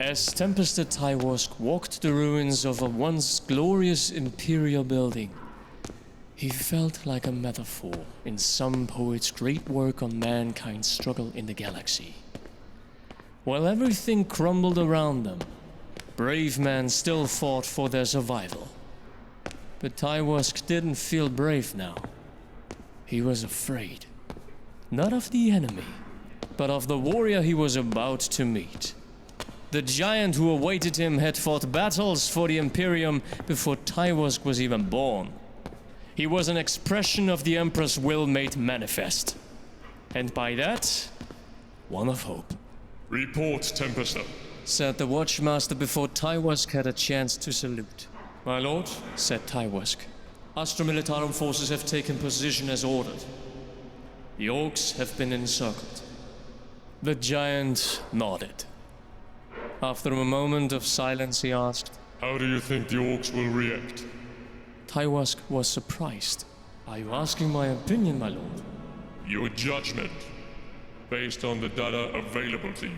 As Tempested Tywosk walked the ruins of a once glorious Imperial building, he felt like a metaphor in some poet's great work on mankind's struggle in the galaxy. While everything crumbled around them, brave men still fought for their survival. But Tywosk didn't feel brave now. He was afraid. Not of the enemy, but of the warrior he was about to meet. The giant who awaited him had fought battles for the Imperium before Tywosk was even born. He was an expression of the Emperor's will made manifest. And by that, one of hope. Report, Tempester, said the Watchmaster before Tywosk had a chance to salute. My lord, said Tywosk, Astra Militarum forces have taken position as ordered. The Orks have been encircled. The giant nodded. After a moment of silence, he asked, how do you think the Orks will react? Tywosk was surprised. Are you asking my opinion, my lord? Your judgment, based on the data available to you.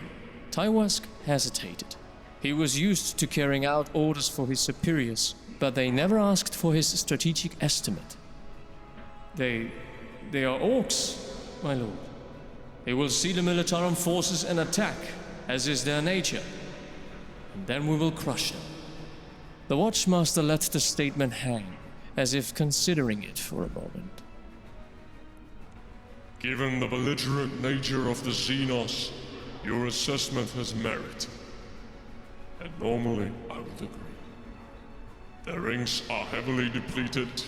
Tywosk hesitated. He was used to carrying out orders for his superiors, but they never asked for his strategic estimate. They are Orks, my lord. They will see the Militarum forces and attack, as is their nature. And then we will crush them. The Watchmaster let the statement hang, as if considering it for a moment. Given the belligerent nature of the Xenos, your assessment has merit. And normally, I would agree. Their ranks are heavily depleted,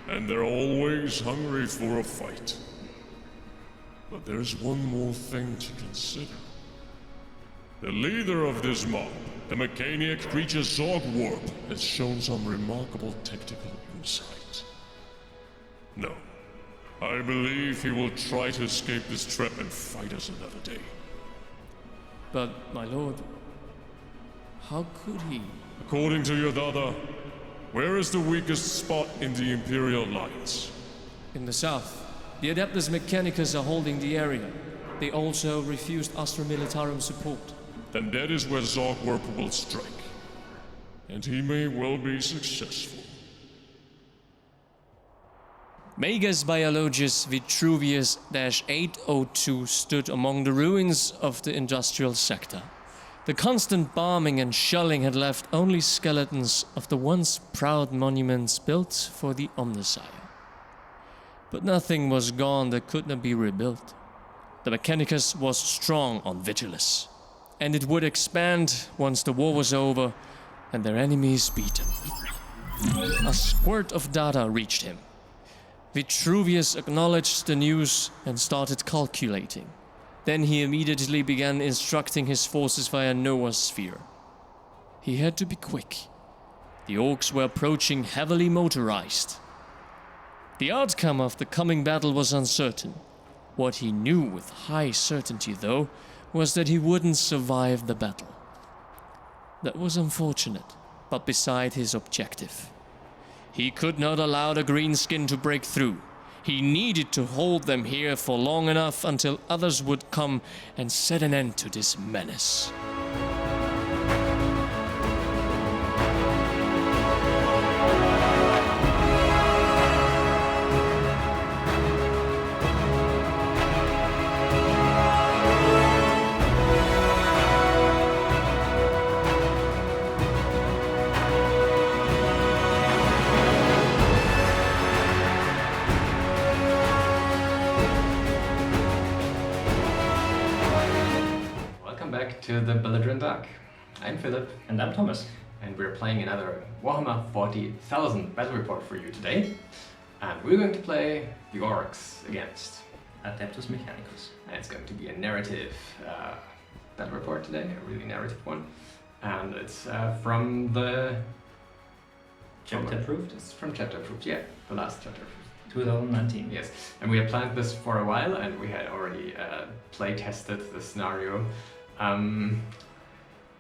and they're always hungry for a fight. But there's one more thing to consider. The leader of this mob, the Mekaniak creature Zogwarp, has shown some remarkable tactical insight. No, I believe he will try to escape this trap and fight us another day. But, my lord, how could he? According to your data, where is the weakest spot in the Imperial lines? In the south. The Adeptus Mechanicus are holding the area. They also refused Astra Militarum support. Then that is where Zogwarp will strike. And he may well be successful. Magus Biologus Vitruvius-802 stood among the ruins of the industrial sector. The constant bombing and shelling had left only skeletons of the once proud monuments built for the Omnissiah. But nothing was gone that could not be rebuilt. The Mechanicus was strong on Vigilus, and it would expand once the war was over and their enemies beaten. A squirt of data reached him. Vitruvius acknowledged the news and started calculating. Then he immediately began instructing his forces via Noosphere. He had to be quick. The Orks were approaching heavily motorized. The outcome of the coming battle was uncertain. What he knew with high certainty, though, was that he wouldn't survive the battle. That was unfortunate, but beside his objective. He could not allow the greenskin to break through. He needed to hold them here for long enough until others would come and set an end to this menace. To the Belligerent Dark. I'm Philip. And I'm Thomas. And we're playing another Warhammer 40,000 battle report for you today. And we're going to play the Orks against Adeptus Mechanicus. And it's going to be a narrative battle report today, a really narrative one. And it's from the... Chapter approved? It's from chapter approved, yeah. The last chapter approved. 2019. Yes. And we had planned this for a while and we had already play tested the scenario.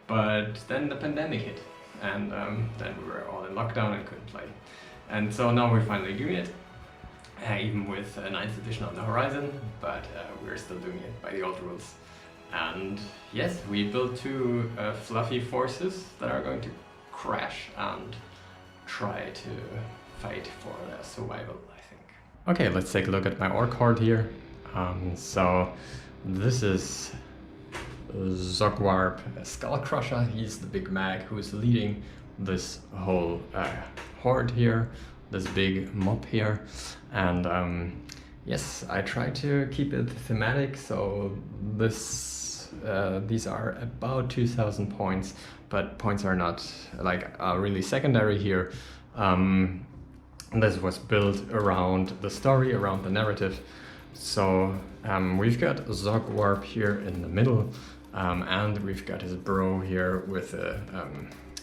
But then the pandemic hit, and then we were all in lockdown and couldn't play. And so now we're finally doing it. even with 9th edition on the horizon, but we're still doing it by the old rules. And yes, we built 2 fluffy forces that are going to crash and try to fight for their survival, I think. Okay, let's take a look at my orc horde here. So this is Zogwarp, a Skull Crusher. He's the big mag who is leading this whole horde here, this big mob here. And yes, I try to keep it thematic, so these are about 2,000 points, but points are not really secondary here. This was built around the story, around the narrative. So we've got Zogwarp here in the middle, and we've got his bro here with a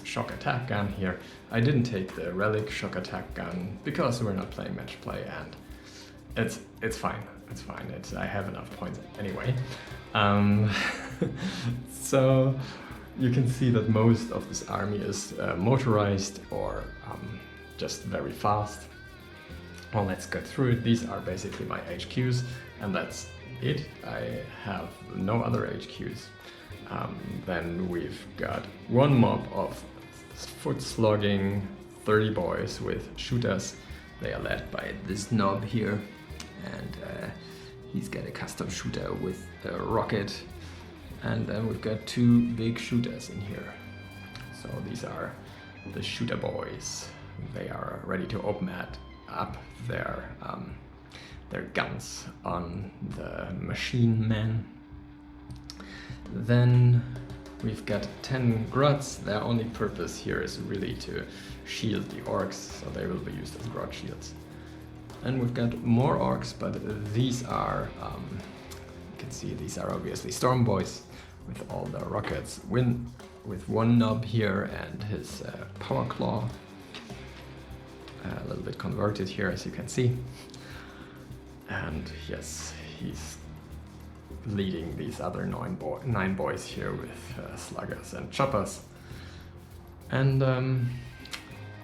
shock attack gun here. I didn't take the relic shock attack gun because we're not playing match play, and it's fine. It's fine. I have enough points anyway. So you can see that most of this army is motorized or just very fast. Well, let's go through it. These are basically my HQs, and that's it. I have no other HQs. Then we've got one mob of foot slogging 30 boys with shooters. They are led by this knob here, and he's got a custom shooter with a rocket. And then we've got 2 big shooters in here. So these are the shooter boys. They are ready to open up their guns on the machine men. Then we've got 10 Grots. Their only purpose here is really to shield the Orks, so they will be used as Grot shields. And we've got more Orks, but these are, you can see these are obviously Storm Boys with all the rockets, with one knob here and his power claw. A little bit converted here, as you can see. And yes, he's leading these other 9 boys here with sluggers and choppers. And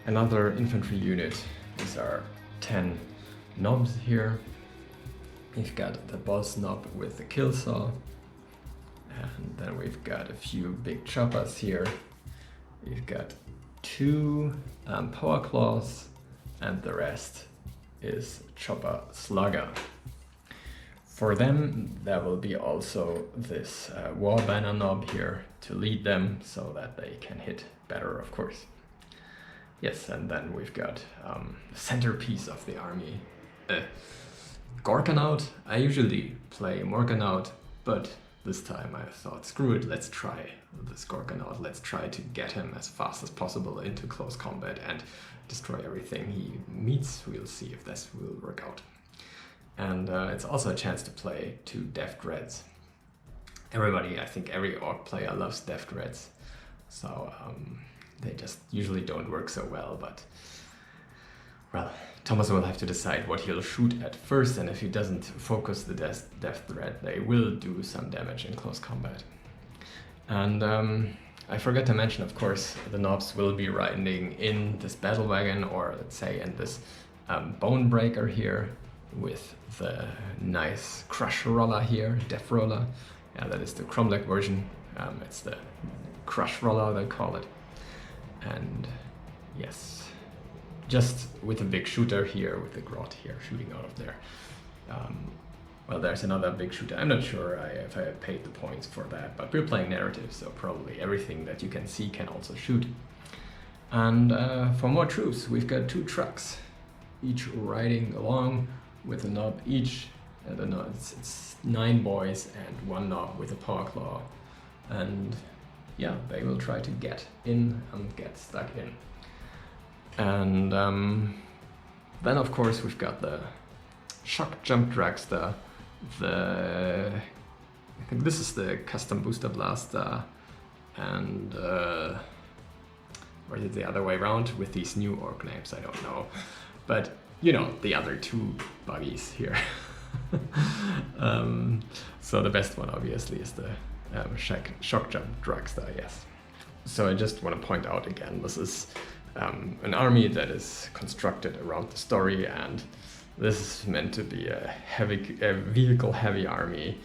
another infantry unit. These are 10 knobs here. We've got the boss knob with the kill saw. And then we've got a few big choppers here. We've got 2 power claws, and the rest is chopper slugger. For them, there will be also this war banner knob here to lead them so that they can hit better, of course. Yes, and then we've got the centerpiece of the army, Gorkanaut. I usually play Morkanaut, but this time I thought, screw it, let's try this Gorkanaut. Let's try to get him as fast as possible into close combat and destroy everything he meets. We'll see if this will work out. And it's also a chance to play 2 Deft Reds. Everybody, I think every Orc player loves Deft Reds. So they just usually don't work so well, but well, Thomas will have to decide what he'll shoot at first, and if he doesn't focus the Deft Red, they will do some damage in close combat. And I forgot to mention, of course, the knobs will be riding in this battle wagon, or let's say in this bone breaker here, with the nice crush roller here, death roller. Yeah, that is the Cromlech version. It's the crush roller, they call it. And yes, just with a big shooter here, with the Grot here shooting out of there. Well, there's another big shooter. I'm not sure if I paid the points for that, but we're playing narrative, so probably everything that you can see can also shoot. And for more troops, we've got 2 trucks, each riding along with a knob each. It's 9 boys and 1 knob with a power claw. And yeah, they will try to get in and get stuck in. And then of course we've got the shock jump dragster. I think this is the custom booster blaster, and or is it the other way around with these new orc names? I don't know, but you know, the other 2 buggies here. So the best one obviously is the shock jump dragster, yes. So I just want to point out again, this is an army that is constructed around the story, and This is meant to be a vehicle-heavy army.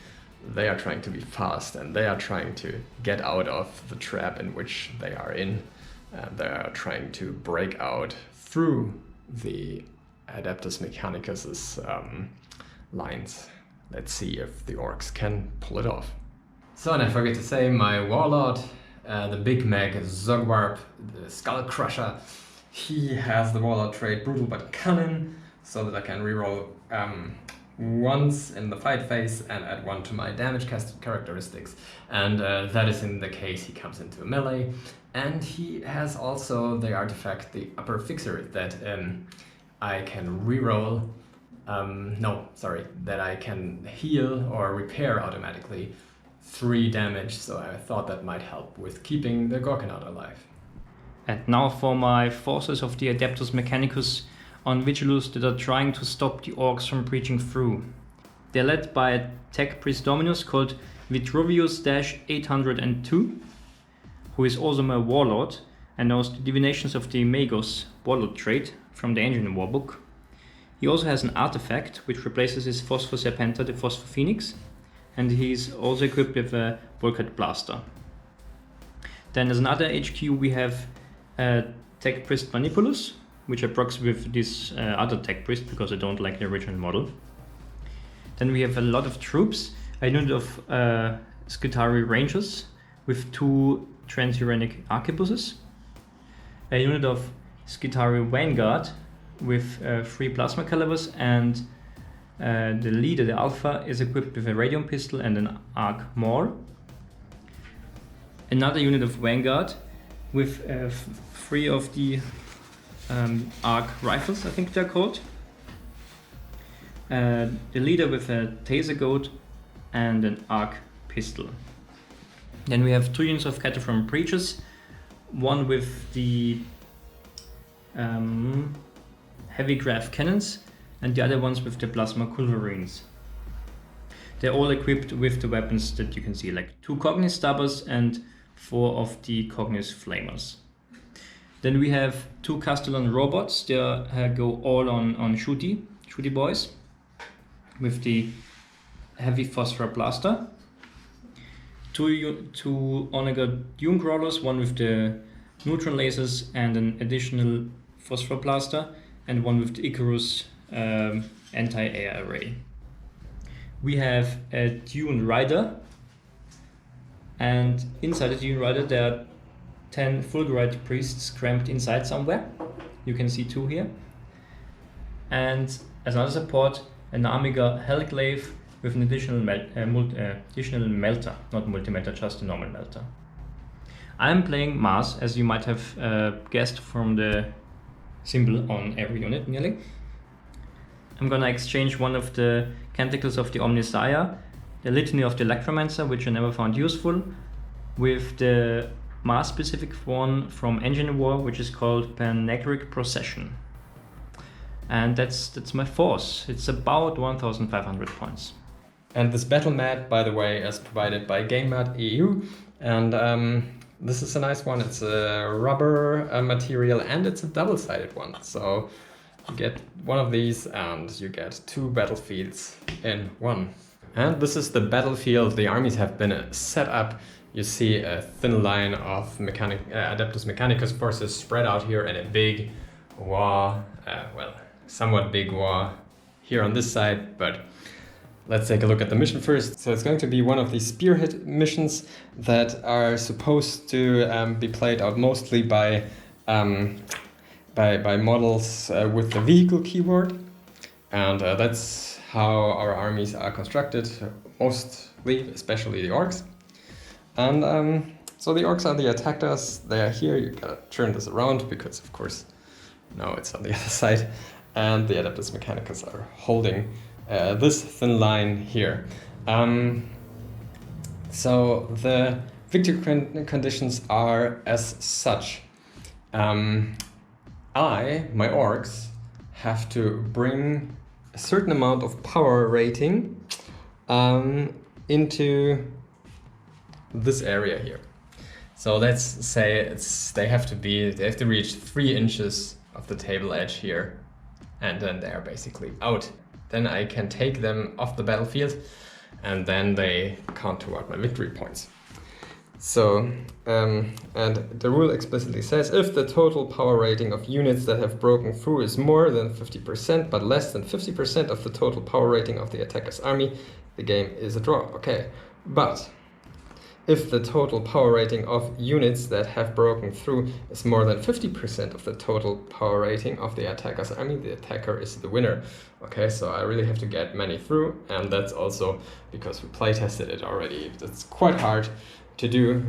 They are trying to be fast, and they are trying to get out of the trap in which they are in. They are trying to break out through the Adeptus Mechanicus's lines. Let's see if the Orks can pull it off. So, and I forget to say, my warlord, the big Mech Zogwarp, the Skull Crusher, he has the warlord trait Brutal but Cunning, so that I can reroll once in the fight phase and add 1 to my damage characteristics. And that is in the case he comes into a melee. And he has also the artifact, the Upper Fixer, that I can reroll. That I can heal or repair automatically 3 damage. So I thought that might help with keeping the Gorkanaut alive. And now for my forces of the Adeptus Mechanicus on Vigilus that are trying to stop the Orks from breaching through. They're led by a tech priest dominus called Vitruvius-802, who is also my warlord and knows the divinations of the Magos warlord trait from the Engine War book. He also has an artifact which replaces his Phosphor Serpenta, the Phosphor Phoenix, and he's also equipped with a Volkite Blaster. Then as another HQ we have Tech Priest Manipulus, which I proxy with this other Tech Priest because I don't like the original model. Then we have a lot of troops, a unit of Skitarii Rangers with 2 Transuranic Arquebuses, a unit of Skitarii Vanguard with 3 Plasma Calibers, and the leader, the Alpha, is equipped with a Radium Pistol and an Arc Maul. Another unit of Vanguard with 3 of the Arc Rifles, I think they're called. The leader with a Taser Goat and an Arc Pistol. Then we have 2 units of Cataphron Breachers, one with the Heavy Graph Cannons and the other ones with the Plasma Culverines. They're all equipped with the weapons that you can see, like 2 Cognis Stabbers and 4 of the Cognis Flamers. Then we have 2 Castellan Robots. They go all on shooty boys with the Heavy Phosphor Blaster. 2 Onega Dune Crawlers, one with the Neutron Lasers and an additional Phosphor Blaster, and one with the Icarus Anti-Air Array. We have a Dune Rider, and inside the Dune Rider there are 10 Fulgurite Priests cramped inside somewhere. You can see 2 here. And as another support, an Amiga Hellglaive with an additional melter, not multi-melter, just a normal melter. I'm playing Mars, as you might have guessed from the symbol on every unit nearly. I'm gonna exchange one of the Canticles of the Omnissiah, the Litany of the Electromancer, which I never found useful, with the Mars-specific one from Engine War, which is called Panegyric Procession. And that's my force. It's about 1,500 points. And this battle mat, by the way, is provided by GameMat.eu, and this is a nice one. It's a rubber material, and it's a double-sided one. So you get one of these, and you get 2 battlefields in one. And this is the battlefield the armies have been set up. You see a thin line of Adeptus Mechanicus forces spread out here, and a big war, somewhat big war here on this side, but let's take a look at the mission first. So it's going to be one of these spearhead missions that are supposed to be played out mostly by models with the vehicle keyword, and that's how our armies are constructed, mostly, especially the Orks. And so the Orks are the attackers. They are here. You gotta turn this around because, of course, no, it's on the other side. And the Adeptus Mechanicus are holding this thin line here. So the victory conditions are as such. My Orks, have to bring a certain amount of power rating into this area here. So let's say they have to reach 3 inches of the table edge here and then they're basically out. Then I can take them off the battlefield, and then they count toward my victory points. So, and the rule explicitly says, if the total power rating of units that have broken through is more than 50%, but less than 50% of the total power rating of the attacker's army, the game is a draw. Okay, but if the total power rating of units that have broken through is more than 50% of the total power rating of the attacker's army, the attacker is the winner. Okay, so I really have to get many through, and that's also because we playtested it already. It's quite hard to do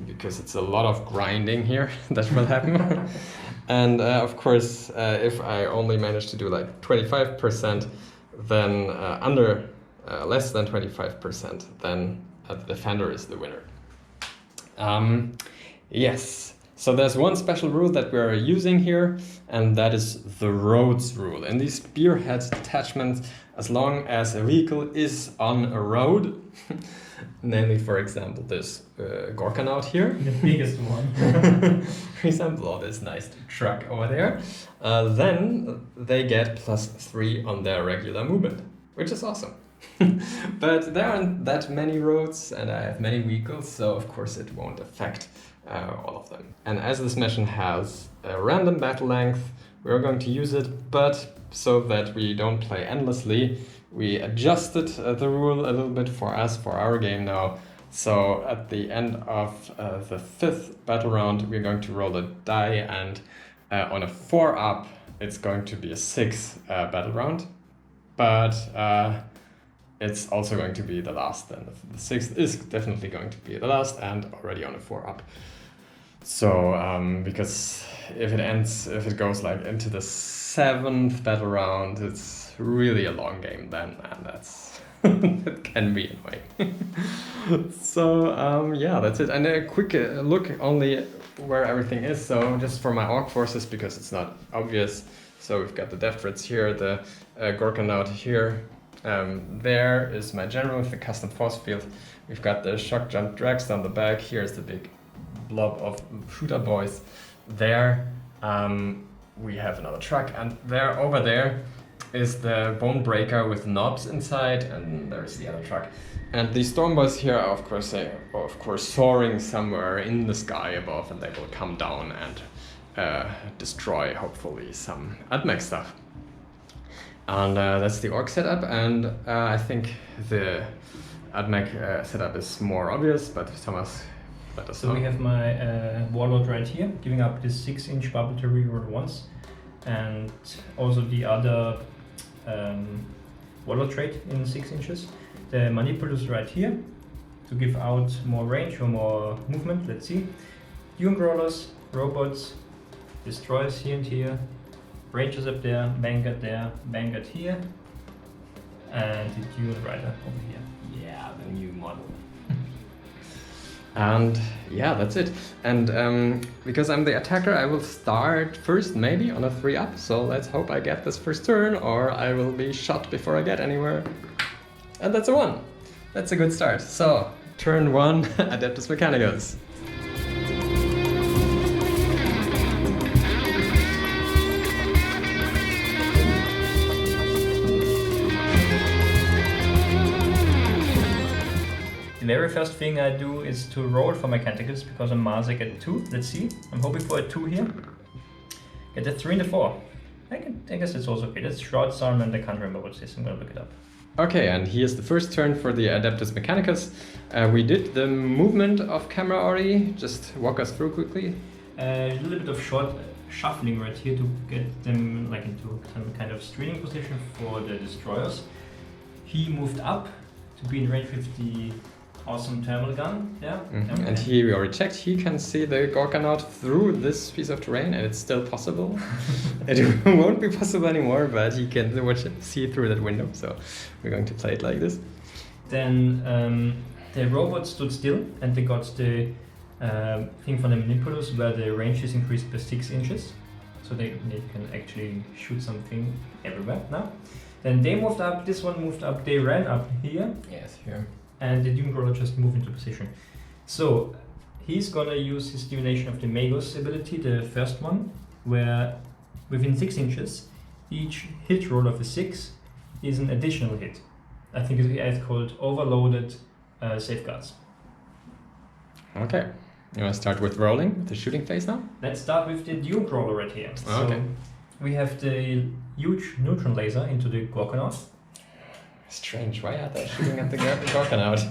because it's a lot of grinding here that will happen. And of course, if I only manage to do like 25%, then under less than 25%, then the defender is the winner. Yes, so there's one special rule that we're using here, and that is the roads rule. In these spearhead detachments, as long as a vehicle is on a road, namely, for example, this Gorkanaut here. The biggest one. For example, this nice truck over there. Then they get +3 on their regular movement, which is awesome. But there aren't that many roads, and I have many vehicles, so of course it won't affect all of them. And as this mission has a random battle length, we're going to use it, but so that we don't play endlessly, we adjusted the rule a little bit for us, for our game now. So at the end of the 5th battle round, we're going to roll a die, and on a 4-up, it's going to be a 6 battle round. But it's also going to be the last, and the 6th is definitely going to be the last, and already on a 4-up. So, because if it goes like into the 7th battle round, it's really a long game then, and that can be annoying. So, yeah, that's it. And a quick look only where everything is. So just for my Ork forces, because it's not obvious. So we've got the death threats here, the Gorkanaut here. There is my general with the custom force field. We've got the shock jump drags down the back. Here's the big blob of shooter boys. There we have another truck, and there over there is the bone breaker with knobs inside, and there's the other truck. And the storm boys here are of course soaring somewhere in the sky above, and they will come down and destroy hopefully some AdMech stuff. And that's the Ork setup, and I think the AdMech setup is more obvious, but Thomas, let us know. So we have my Warlord right here, giving up this 6-inch bubble to reroll once, and also the other Warlord trait in 6 inches. The Manipulus right here, to give out more range or more movement, let's see. Dune Crawlers, robots, destroyers here and here, Rangers up there, Vanguard here, and the Dune Rider over here. Yeah, the new model. And yeah, that's it. And because I'm the attacker, I will start first maybe on a 3-up. So let's hope I get this first turn, or I will be shot before I get anywhere. And that's a 1. That's a good start. So turn 1, Adeptus Mechanicus. The very first thing I do is to roll for Mechanicus, because on Mars I get a 2. Let's see. I'm hoping for a 2 here. Get a 3 and a 4. I guess it's also okay. That's short storm, and I can't remember what it is. I'm gonna look it up. Okay, and here's the first turn for the Adeptus Mechanicus. We did the movement of camera already. Just walk us through quickly. A little bit of short shuffling right here to get them like into some kind of screening position for the destroyers. He moved up to be in range with the awesome thermal gun. Yeah. Mm-hmm. And he already checked. He can see the Gorkanaut through this piece of terrain, and it's still possible. It won't be possible anymore, but he can see through that window. So we're going to play it like this. Then the robot stood still, and they got the thing from the Manipulus where the range is increased by 6 inches. So they can actually shoot something everywhere now. Then they moved up, this one moved up, they ran up here. Yes, here. And the Doom Crawler just moved into position. So he's gonna use his Divination of the Magos ability, the first one, where within 6 inches Each hit roll of a 6 is an additional hit. I think it's called overloaded safeguards. Okay. You want to start with rolling with the shooting phase now? Let's start with the Dune Crawler right here. Okay. So we have the huge neutron laser into the Gorkanaut. Strange, why are they shooting at the Gorkanaut?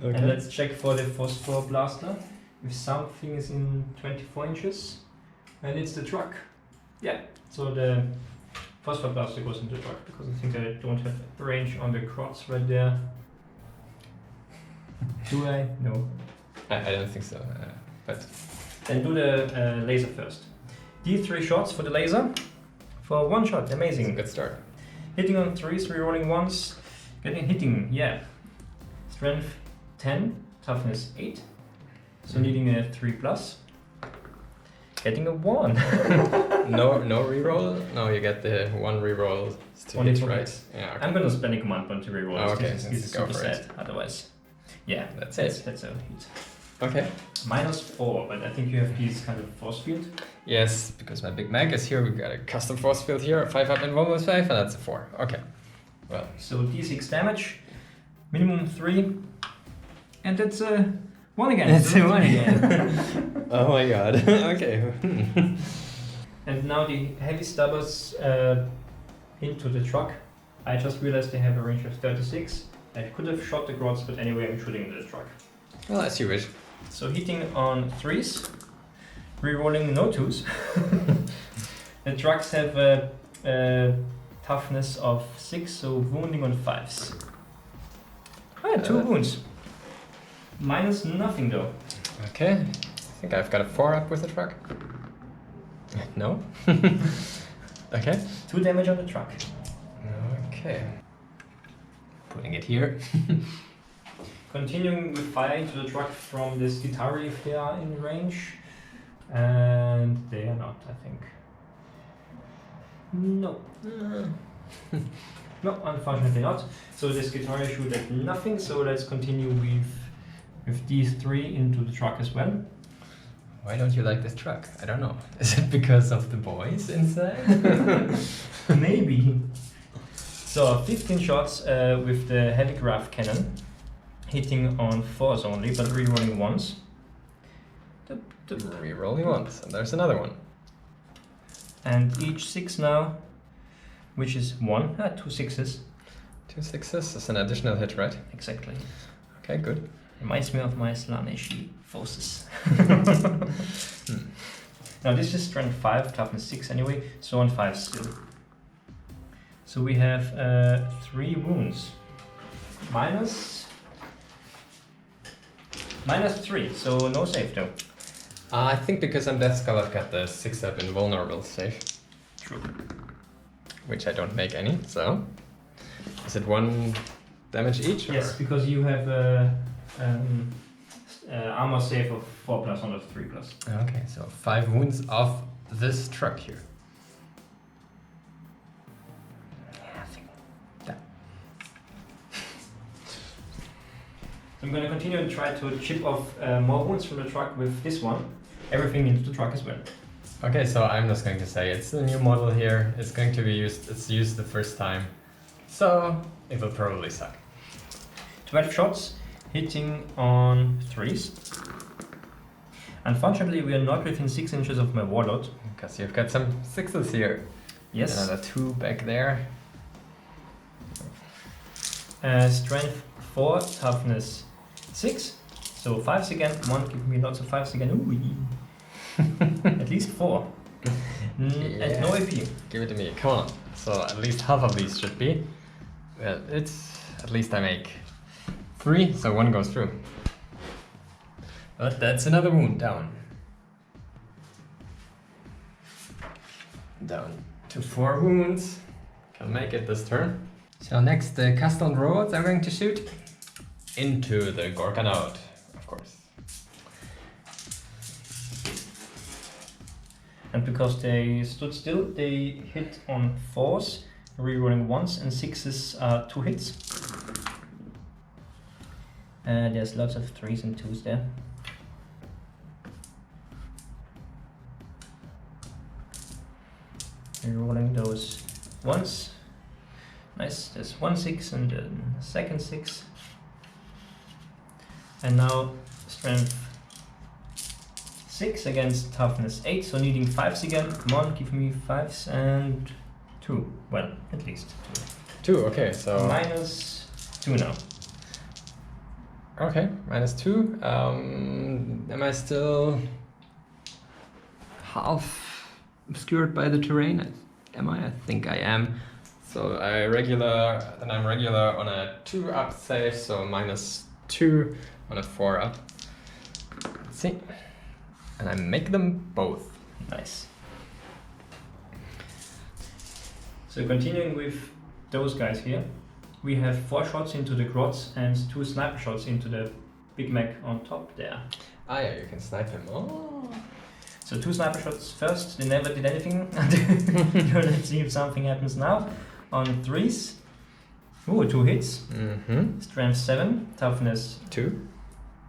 Okay. And let's check for the phosphor blaster. If something is in 24 inches, and it's the truck. Yeah, so the phosphor blaster goes into the truck because I think I don't have range on the crots right there. Do I? No. I don't think so, but... Then do the laser first. D3 shots for the laser. For one shot, It's a amazing. good start. Hitting on 3s, rerolling once. Hitting, yeah. Strength 10, toughness 8. So needing a 3+. Getting a 1. No reroll? No, you get the one reroll to Only hit, for right? hits. Yeah, okay. I'm gonna spend a command point to reroll. Oh, okay, This let's is go super for it. sad otherwise. Yeah, That's that's a hit. Okay. -4, but I think you have these kind of force field. Yes, because my big Mech is here, we've got a custom force field here, 5 up and 1 with 5, and that's a 4. Okay. Well. So D6 damage, minimum 3, and that's a 1 again. It's a 1 again. Oh my god. Okay. And now the heavy stubbers into the truck. I just realized they have a range of 36. I could have shot the grots, but anyway, I'm shooting into the truck. Well, as you wish. So hitting on 3s, rerolling no 2s. The trucks have a toughness of 6, so wounding on 5s. Ah, 2 wounds. Minus nothing though. Okay. I think I've got a 4 up with the truck. No? Okay. 2 damage on the truck. Okay. Putting it here. Continuing with fire into the truck from this guitar if they are in range. And they are not, I think. No. No, unfortunately not. So this guitar shoot at nothing, so let's continue with these 3 into the truck as well. Why don't you like this truck? I don't know. Is it because of the boys inside? Maybe. So 15 shots with the heavy graph cannon, hitting on 4s only, but rerolling once. Rerolling once, and there's another one. And each 6 now, which is 1, 2 6s. 2 6s is an additional hit, right? Exactly. Okay, good. Reminds me of my Slaneshi forces. Now this is strength 5, toughness 6 anyway, so on 5 still. So we have 3 wounds. Minus 3, so no save though. I think because I'm Death Skull, I've got the 6 up invulnerable save. True. Which I don't make any, so... Is it 1 damage each? Yes, or? because you have armor save of 4+, not of 3+. Okay, so 5 wounds off this truck here. Yeah, I think that. So I'm going to continue and try to chip off more wounds from the truck with this one. Everything into the truck as well. Okay, so I'm just going to say it's a new model here. It's going to be used, it's used the first time. So it will probably suck. 12 shots, hitting on 3s. Unfortunately, we are not within 6 inches of my warlord. Because you've got some 6s here. Yes. Another 2 back there. Strength 4, toughness 6. So 5s again. 1, give me lots of 5s again. Ooh. At least 4. And no AP. Give it to me, come on. So at least half of these should be. Well, it's... At least I make 3, so 1 goes through. But that's another wound down. Down to 4 wounds. Can make it this turn. So next, the custom robots are going to shoot into the Gorkanaut, of course. And because they stood still, they hit on 4s, rerolling once, and 6s are 2 hits. There's lots of 3s and 2s there. Rerolling those once. Nice, there's 1 6 and then a second 6. And now strength 6 against toughness 8, so needing 5s again. Come on, give me 5s and 2. Well, at least 2. 2, okay, so... Minus 2 now. Okay, minus 2. Am I still half obscured by the terrain? Am I? I think I am. So I'm regular on a 2 up save, so minus 2 on a 4 up. Let's see. And I make them both. Nice. So continuing with those guys here, we have 4 shots into the grots and 2 sniper shots into the big mech on top there. Ah yeah, you can snipe him. Oh. So 2 sniper shots first, they never did anything. Let's see if something happens now. On 3s. Ooh, 2 hits. Mm-hmm. Strength 7, toughness 2.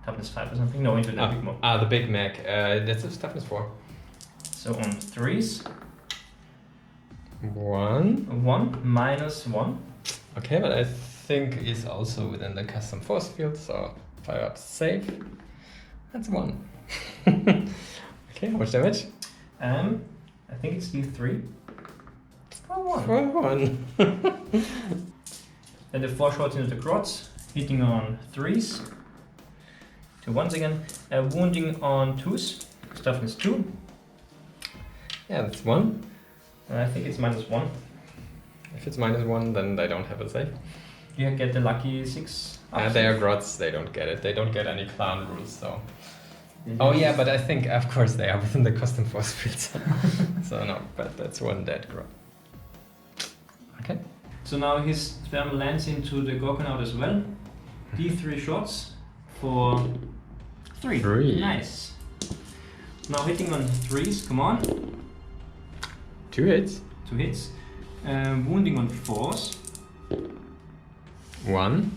Toughness 5 or something. No, into the big mech. The big mech. That's a toughness 4. So on 3s. 1. 1 minus 1. Okay, but I think it's also within the custom force field, so 5 up safe. That's 1. Okay, how much damage? I think it's D3. For 1. For 1. Then the 4 shots into the grots, hitting on 3s. 2 1s again. Wounding on 2s. Toughness 2. Yeah, that's 1. I think it's minus 1. If it's minus 1, then they don't have a save. You get the lucky 6. They are grots, they don't get it. They don't get any clan rules, so... Oh yeah, but I think, of course, they are within the custom force fields. So no, but that's 1 dead grot. Okay. So now his thermal lands into the Gorgonaut as well. D3 shots for 3. 3. Nice. Now hitting on 3s, come on. 2 hits. 2 hits. Wounding on 4s. 1.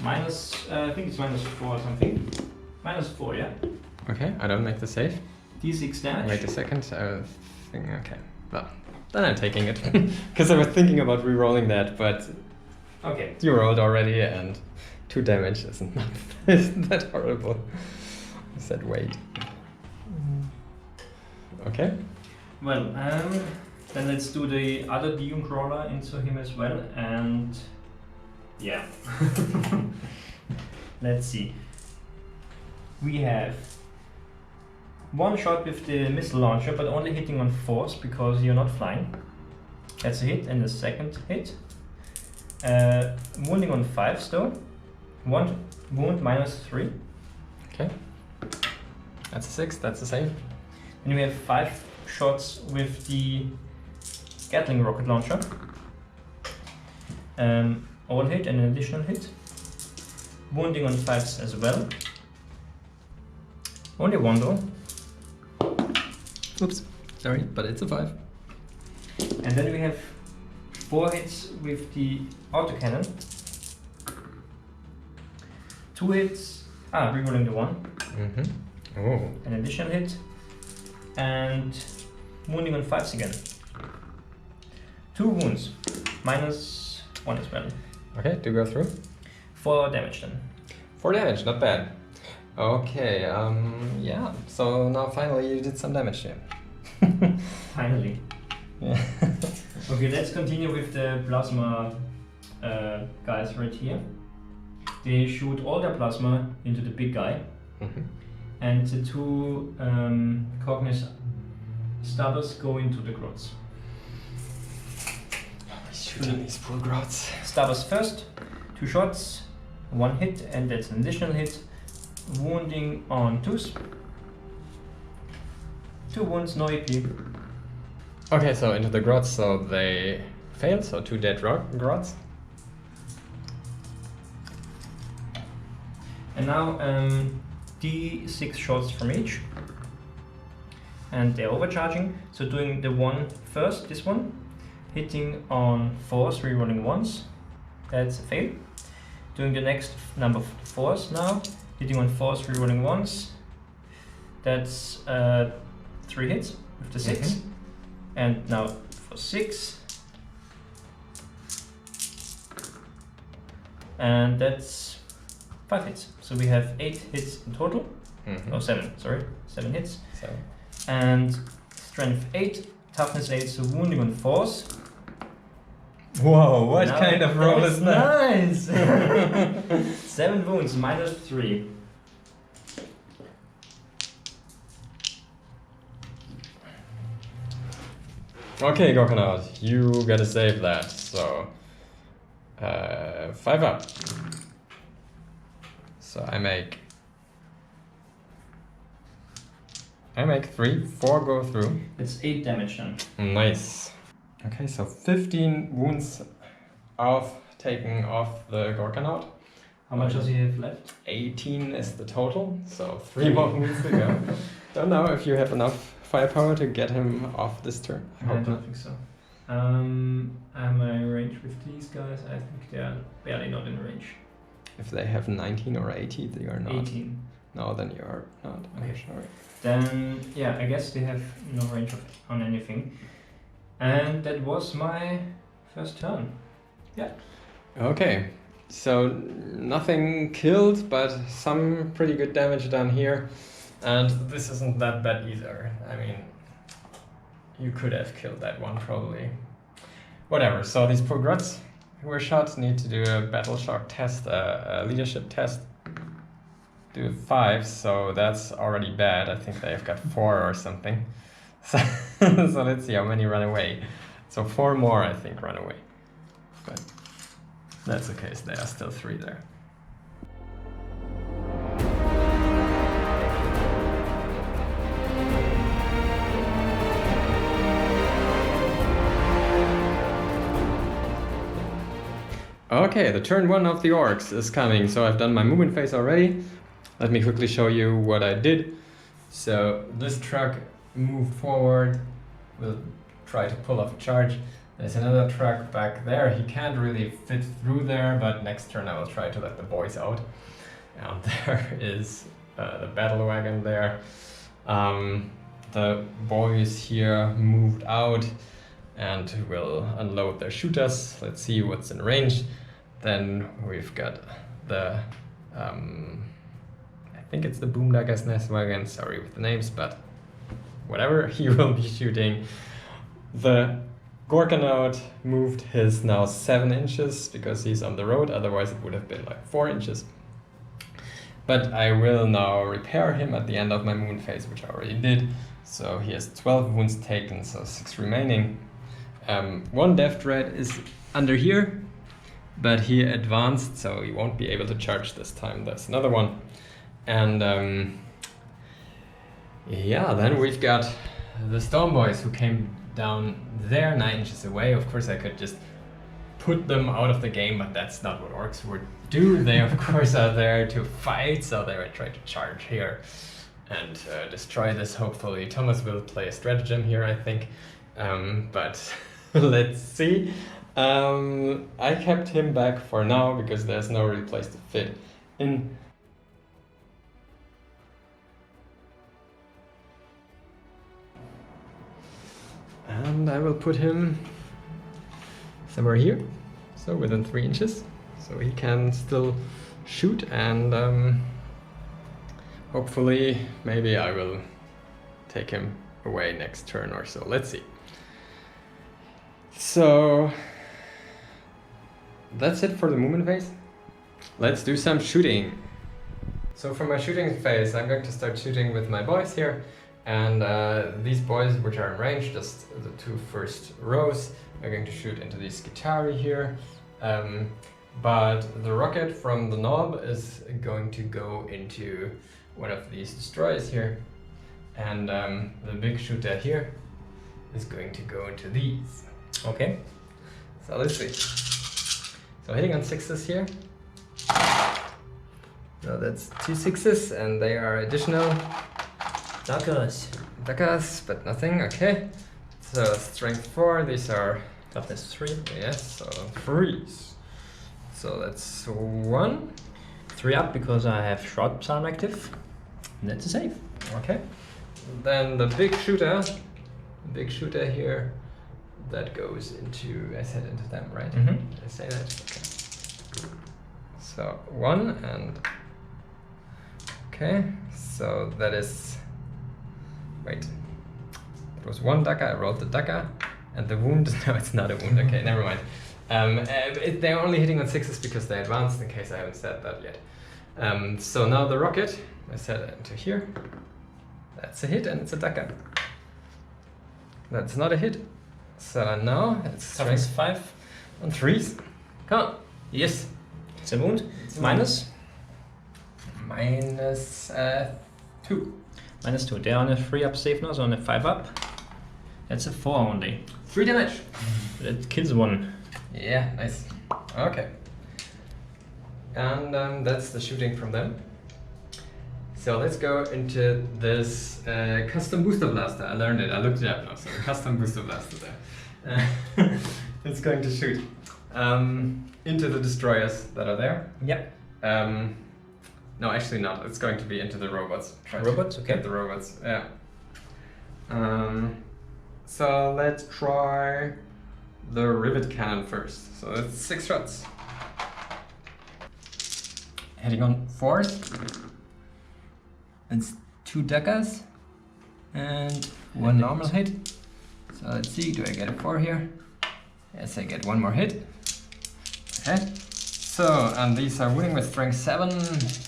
Minus, I think it's minus 4 or something. Minus 4, yeah. Okay, I don't make the save. D6 damage. Wait a second, okay. Well, then I'm taking it. Because I was thinking about re-rolling that, but Okay. you rolled already and 2 damage isn't that horrible. I said wait. Okay. Well, then let's do the other Doom Crawler into him as well, and yeah. Let's see. We have 1 shot with the missile launcher, but only hitting on 4s because you're not flying. That's a hit, and the second hit. Wounding on 5s though. 1 wound minus 3. Okay. That's a 6, that's a save. Then we have 5 shots with the Gatling rocket launcher. All hit and an additional hit. Wounding on 5s as well. Only 1 though. Oops, sorry, but it's a 5. And then we have 4 hits with the autocannon. 2 hits. Rerolling the 1. Mm-hmm. Oh. An additional hit. And wounding on 5s again. 2 wounds. Minus 1 as well. Okay, do go through. 4 damage then. 4 damage, not bad. Okay, yeah. So now finally you did some damage here. Finally. Yeah. Okay, let's continue with the plasma guys right here. They shoot all their plasma into the big guy. Mm-hmm. And the 2 Cognis Stabbers go into the grots. Shooting these poor grots. Stabbers first, 2 shots, 1 hit, and that's an additional hit. Wounding on 2s. 2 wounds, no AP. Okay, so into the grots, so they fail, so 2 dead grots. And now D6 shots from each. And they're overcharging, so doing the 1 first, this one. Hitting on 4s, rerolling 1s. That's a fail. Doing the next number of 4s now. Hitting on 4s, rerolling 1s. That's 3 hits with the 6. Mm-hmm. And now for 6. And that's 5 hits. So we have 8 hits in total. Oh, 7, sorry. 7 hits. 7. And strength 8, toughness 8, so wounding on force. Whoa, what kind of roll is that? Nice! 7 wounds, minus 3. Okay, Gorkanaut, you gotta save that, so 5 up. So I make 3, 4 go through. It's 8 damage then. Nice. Okay, so 15 wounds taken off the Gorkanaut. How much does he have left? 18 is the total, so 3 more wounds to go. Don't know if you have enough firepower to get him off this turn. I don't think so. Am I in range with these guys? I think they are barely not in range. If they have 19 or 80, they are not. 18. No, then you are not. Okay. Sorry. Then, yeah, I guess they have no range on anything. And that was my first turn. Yeah. Okay, so nothing killed, but some pretty good damage done here. And this isn't that bad either. I mean, you could have killed that one probably. Whatever, so these poor gruts who were shot need to do a battle shock test, a leadership test. Do 5, so that's already bad. I think they've got 4 or something. So, so let's see how many run away. So 4 more, I think, run away. But that's the case, there are still 3 there. Okay, the turn 1 of the Orks is coming, so I've done my movement phase already. Let me quickly show you what I did. So this truck moved forward, will try to pull off a charge. There's another truck back there, he can't really fit through there, but next turn I will try to let the boys out. And there is the battle wagon there. The boys here moved out and will unload their shooters. Let's see what's in range. Then we've got the, I think it's the Boomdagger's Nest wagon, sorry with the names, but whatever, he will be shooting. The Gorkanaut moved his now 7 inches because he's on the road, otherwise it would have been like 4 inches. But I will now repair him at the end of my movement phase, which I already did. So he has 12 wounds taken, so 6 remaining. 1 Death Dread is under here, but he advanced, so he won't be able to charge this time. That's another one. And yeah, then we've got the Storm Boys who came down there 9 inches away. Of course I could just put them out of the game, but that's not what Orks would do. They of course are there to fight, so they would try to charge here and destroy this. Hopefully Thomas will play a stratagem here, I think, but let's see. I kept him back for now because there's no real place to fit in. And I will put him somewhere here, so within 3 inches, so he can still shoot, and hopefully maybe I will take him away next turn or so. Let's see. So that's it for the movement phase. Let's do some shooting. So for my shooting phase, I'm going to start shooting with my boys here. And these boys, which are in range, just the 2 first rows, are going to shoot into the Skitari here. But the rocket from the knob is going to go into one of these destroyers here. And the big shooter here is going to go into these. Okay, so let's see. So hitting on 6s here. So that's 2 6s, and they are additional. Daggers, but nothing, okay. So strength 4, these are toughness 3. Yes, so 3s. So that's 1. 3 up because I have Shroud Psalm active. And that's a save. Okay. Then the big shooter here, that goes into, I said into them, right? Mhm. Did I say that? Okay. So 1 and... Okay, so that is... Wait. It was 1 dagger, I rolled the dagger. And the wound, no, it's not a wound, okay, never mind. They're only hitting on 6s because they advanced, in case I haven't said that yet. So now the rocket, I set it into here. That's a hit and it's a dagger. That's not a hit. So now it's Toughness strength 5. on 3s. Come on. Yes. It's a wound. It's a Minus? Minus 2. Minus 2. They're on a 3 up save now, so on a 5 up. That's a 4 only. 3 damage. That kills one. Yeah, nice. Okay. And that's the shooting from them. So let's go into this custom booster blaster. I learned it, I looked it up now. So the custom booster blaster there. It's going to shoot into the destroyers that are there. Yep. No, actually not. It's going to be into the robots. Try to Robots? Okay. get the robots, yeah. So let's try the rivet cannon first. So it's 6 shots. Heading on 4th. It's 2 daggers and 1 normal hit. So let's see, do I get a 4 here? Yes, I get 1 more hit. Okay. So, and these are winning with strength 7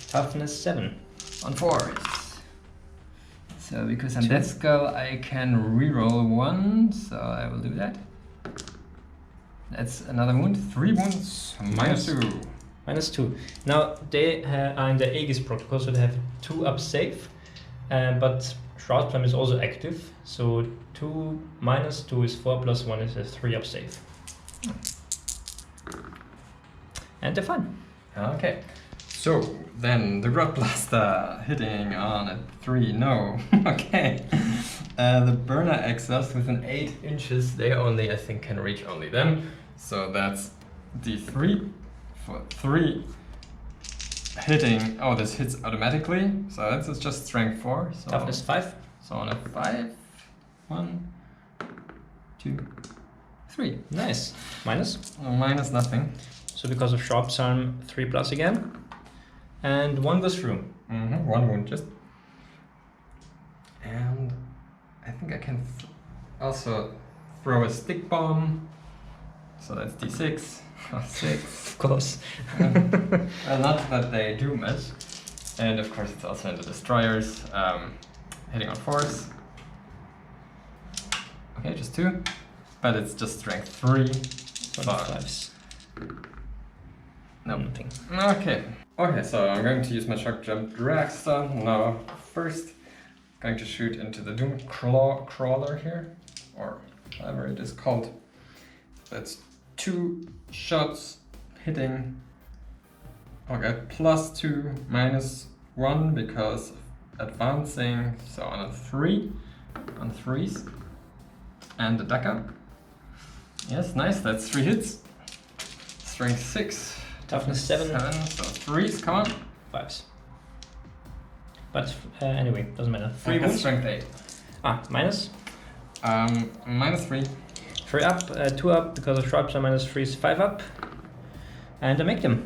Toughness 7. on 4s. So because I'm Death Skull, I can reroll 1, so I will do that. That's another wound. 3 wounds, minus 2. Minus 2. Now they are in the Aegis protocol, so they have 2 up save, but Shroud Flame is also active, so 2 minus 2 is 4 plus 1 is a 3 up save. And they're fine. Okay. So then the Grot Blaster hitting on a 3, no. Okay. The Burner Exhaust with an 8 inches, they only, I think, can reach only them. So that's D3 for 3 hitting. Oh, this hits automatically. So that's just strength 4. So Toughness 5. So on a 5. 1, 2, 3. Nice. Minus. Minus nothing. So because of Sharp Psalm, 3 plus again. And 1 goes through. 1 wound just. And I think I can also throw a stick bomb. So that's D6. 6. Of course. Well, not that they do much. And of course it's also in the destroyers. Hitting on 4s. Okay, just 2. But it's just strength 3. 5s. No. Nothing. Okay. Okay, so I'm going to use my Shock Jump Dragster. Now, first, going to shoot into the Doom Crawler here, or whatever it is called. That's 2 shots hitting. Okay, plus 2, minus 1 because of advancing. So on a 3, on 3s, and the dagger. Yes, nice. That's 3 hits. Strength 6. Toughness 7. 7, so 3s, come on. 5s. But anyway, doesn't matter. 3 Okay, wounds. strength 8. Minus. Minus 3. 3 up, 2 up because of Sharp Psalm, minus 3 is 5 up. And I make them.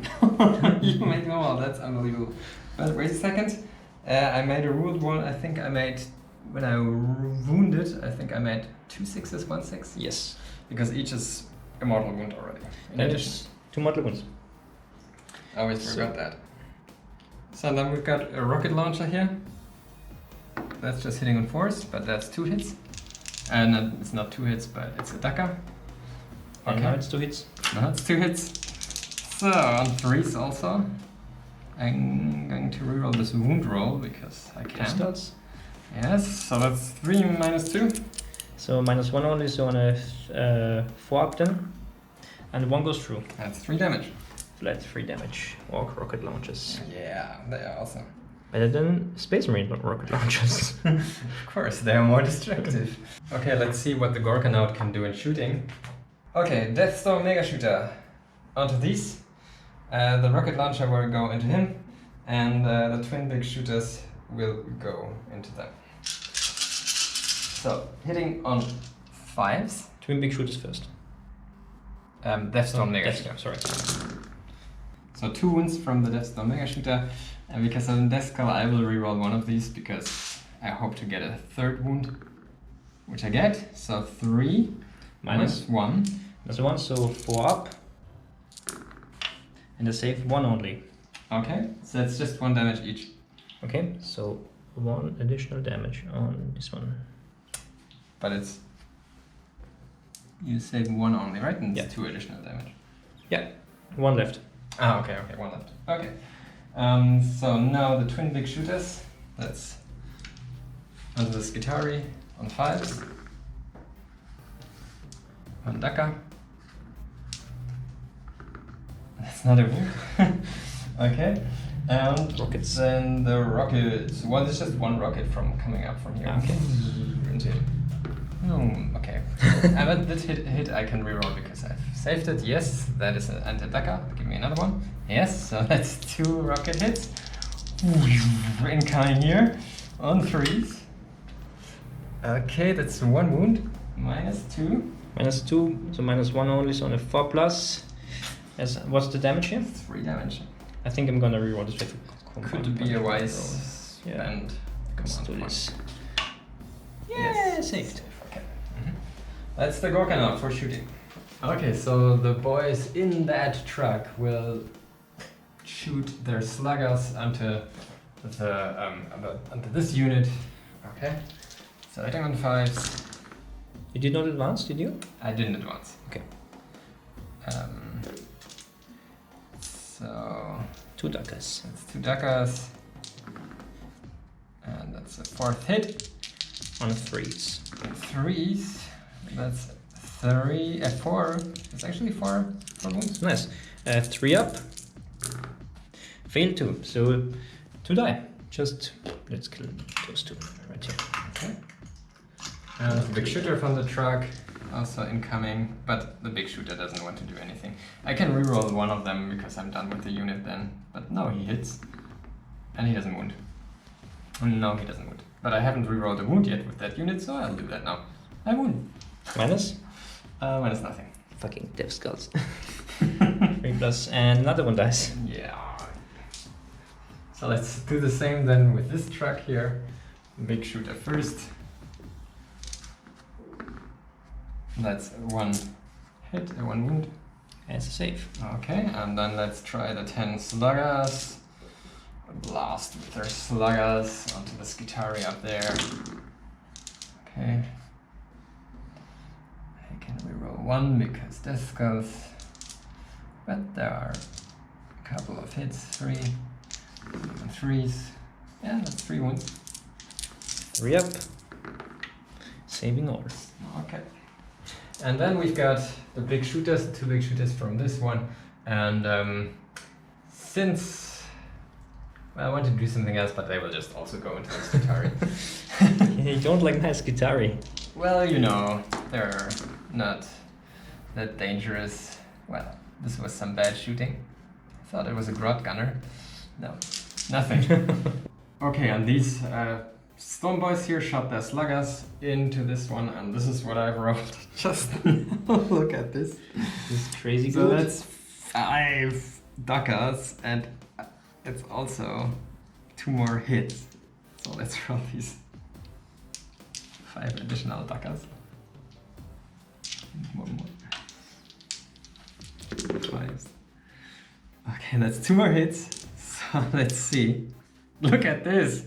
You made them all, that's unbelievable. But wait a second. I made a ruled one, I think I made, when I wounded, I think I made 2 6s, 1 6. Yes. Because each is a mortal wound already. In That addition. is 2 mortal wounds. I always forgot that. So then we've got a rocket launcher here. That's just hitting on 4s, but that's 2 hits. And it's not 2 hits, but it's a dagger. And now it's 2 hits. No, it's 2 hits. So on 3s also. I'm going to reroll this wound roll because I can. Starts. Yes, so that's 3 minus 2. So minus 1 only, so on a 4 up then. And 1 goes through. That's 3 damage. Flat 3 damage. Orc rocket launches. Yeah, they are awesome. Better than Space Marine rocket launches. Of course, they are more destructive. Okay, let's see what the Gorkanaut can do in shooting. Okay, Deathstorm Mega Shooter. Onto these. The rocket launcher will go into him, and the twin big shooters will go into them. So, hitting on 5s. Twin big shooters first. Deathstone Mega Death Shooter. Storm, sorry. So 2 wounds from the Deathstone Mega Shooter, and because of the Death Skull, I will reroll one of these because I hope to get a 3rd wound, which I get. So 3 minus 1. That's 1, so 4 up. And a save 1 only. Okay, so that's just 1 damage each. Okay, so 1 additional damage on this one. But it's... You save 1 only, right? And Yeah. it's 2 additional damage. Yeah, 1 left. Ah, okay, 1 left. Okay. So now the twin big shooters. That's under the Skitari on 5s. 1 Daka. That's not a wound. Okay. And Rockets. then the rockets. Well, there's just 1 rocket from coming up from here. Okay. Into. Okay. But that hit I can reroll because I've saved it. Yes, that is an anti-Daka. Give me another one. Yes, so that's 2 rocket hits. Incoming here on 3s. Okay, that's 1 wound. Minus 2. Minus 2, so minus 1 only, so on a 4 plus. What's the damage here? 3 damage. I think I'm gonna reroll this with Could be a wise Yeah. spend. Let's Come do on, this. Yes. Saved. Okay. That's the Gorkanaut for shooting. Okay, so the boys in that truck will shoot their sluggers onto this unit. Okay. So hitting on 5s. You did not advance, did you? I didn't advance. Okay. So 2 Dakas. that's 2 Dakas. And that's a 4th hit. On 3s. 3s. That's 4. It's actually 4 wounds. Nice. 3 up. Fail 2. So 2 die. Just let's kill those 2 right here. Okay. And the big shooter from the truck also incoming, but the big shooter doesn't want to do anything. I can reroll one of them because I'm done with the unit then. But no, he hits. And he doesn't wound. No, he doesn't wound. But I haven't rerolled a wound yet with that unit, so I'll do that now. I wound. Minus? Minus nothing. Fucking death skulls. 3 plus, and another one dies. Yeah. So let's do the same then with this truck here. Big shooter first. That's 1 hit, 1 wound. As a save. Okay, and then let's try the 10 sluggers. Blast with their sluggers onto the Skitari up there. Okay. I can reroll 1 because death skulls. But there are a couple of hits, 3. Even 3s. Yeah, that's 3 wounds. 3 up. Saving all. Okay. And then we've got the big shooters, 2 big shooters from this one. And since I want to do something else, but they will just also go into this Skitari. You don't like my Skitari. Well, you know, they're not that dangerous. Well, this was some bad shooting. I thought it was a Grot Gunner. No, nothing. Okay, and these Storm Boys here shot their sluggers into this one, and this is what I've rolled. Just look at this. This is crazy So good. that's 5 Dakas, and it's also 2 more hits. So let's roll these 5 additional Dakas. 1 more. 5s. Okay, that's 2 more hits. So let's see. Look at this.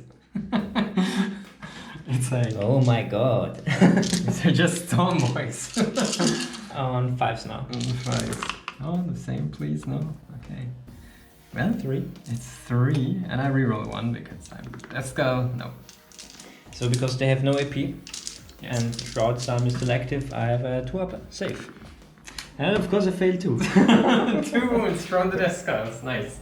It's like Oh my god. these are just Storm Boys. On 5s now. 5. Oh, the same, please. No. Okay. Well, 3. it's 3, and I reroll 1 because I'm Death Skull. No. So because they have no AP Yes. and Shroud Psalm is still active, I have a 2 up save. And of course I failed too. 2 wounds from the Death Skulls. Nice.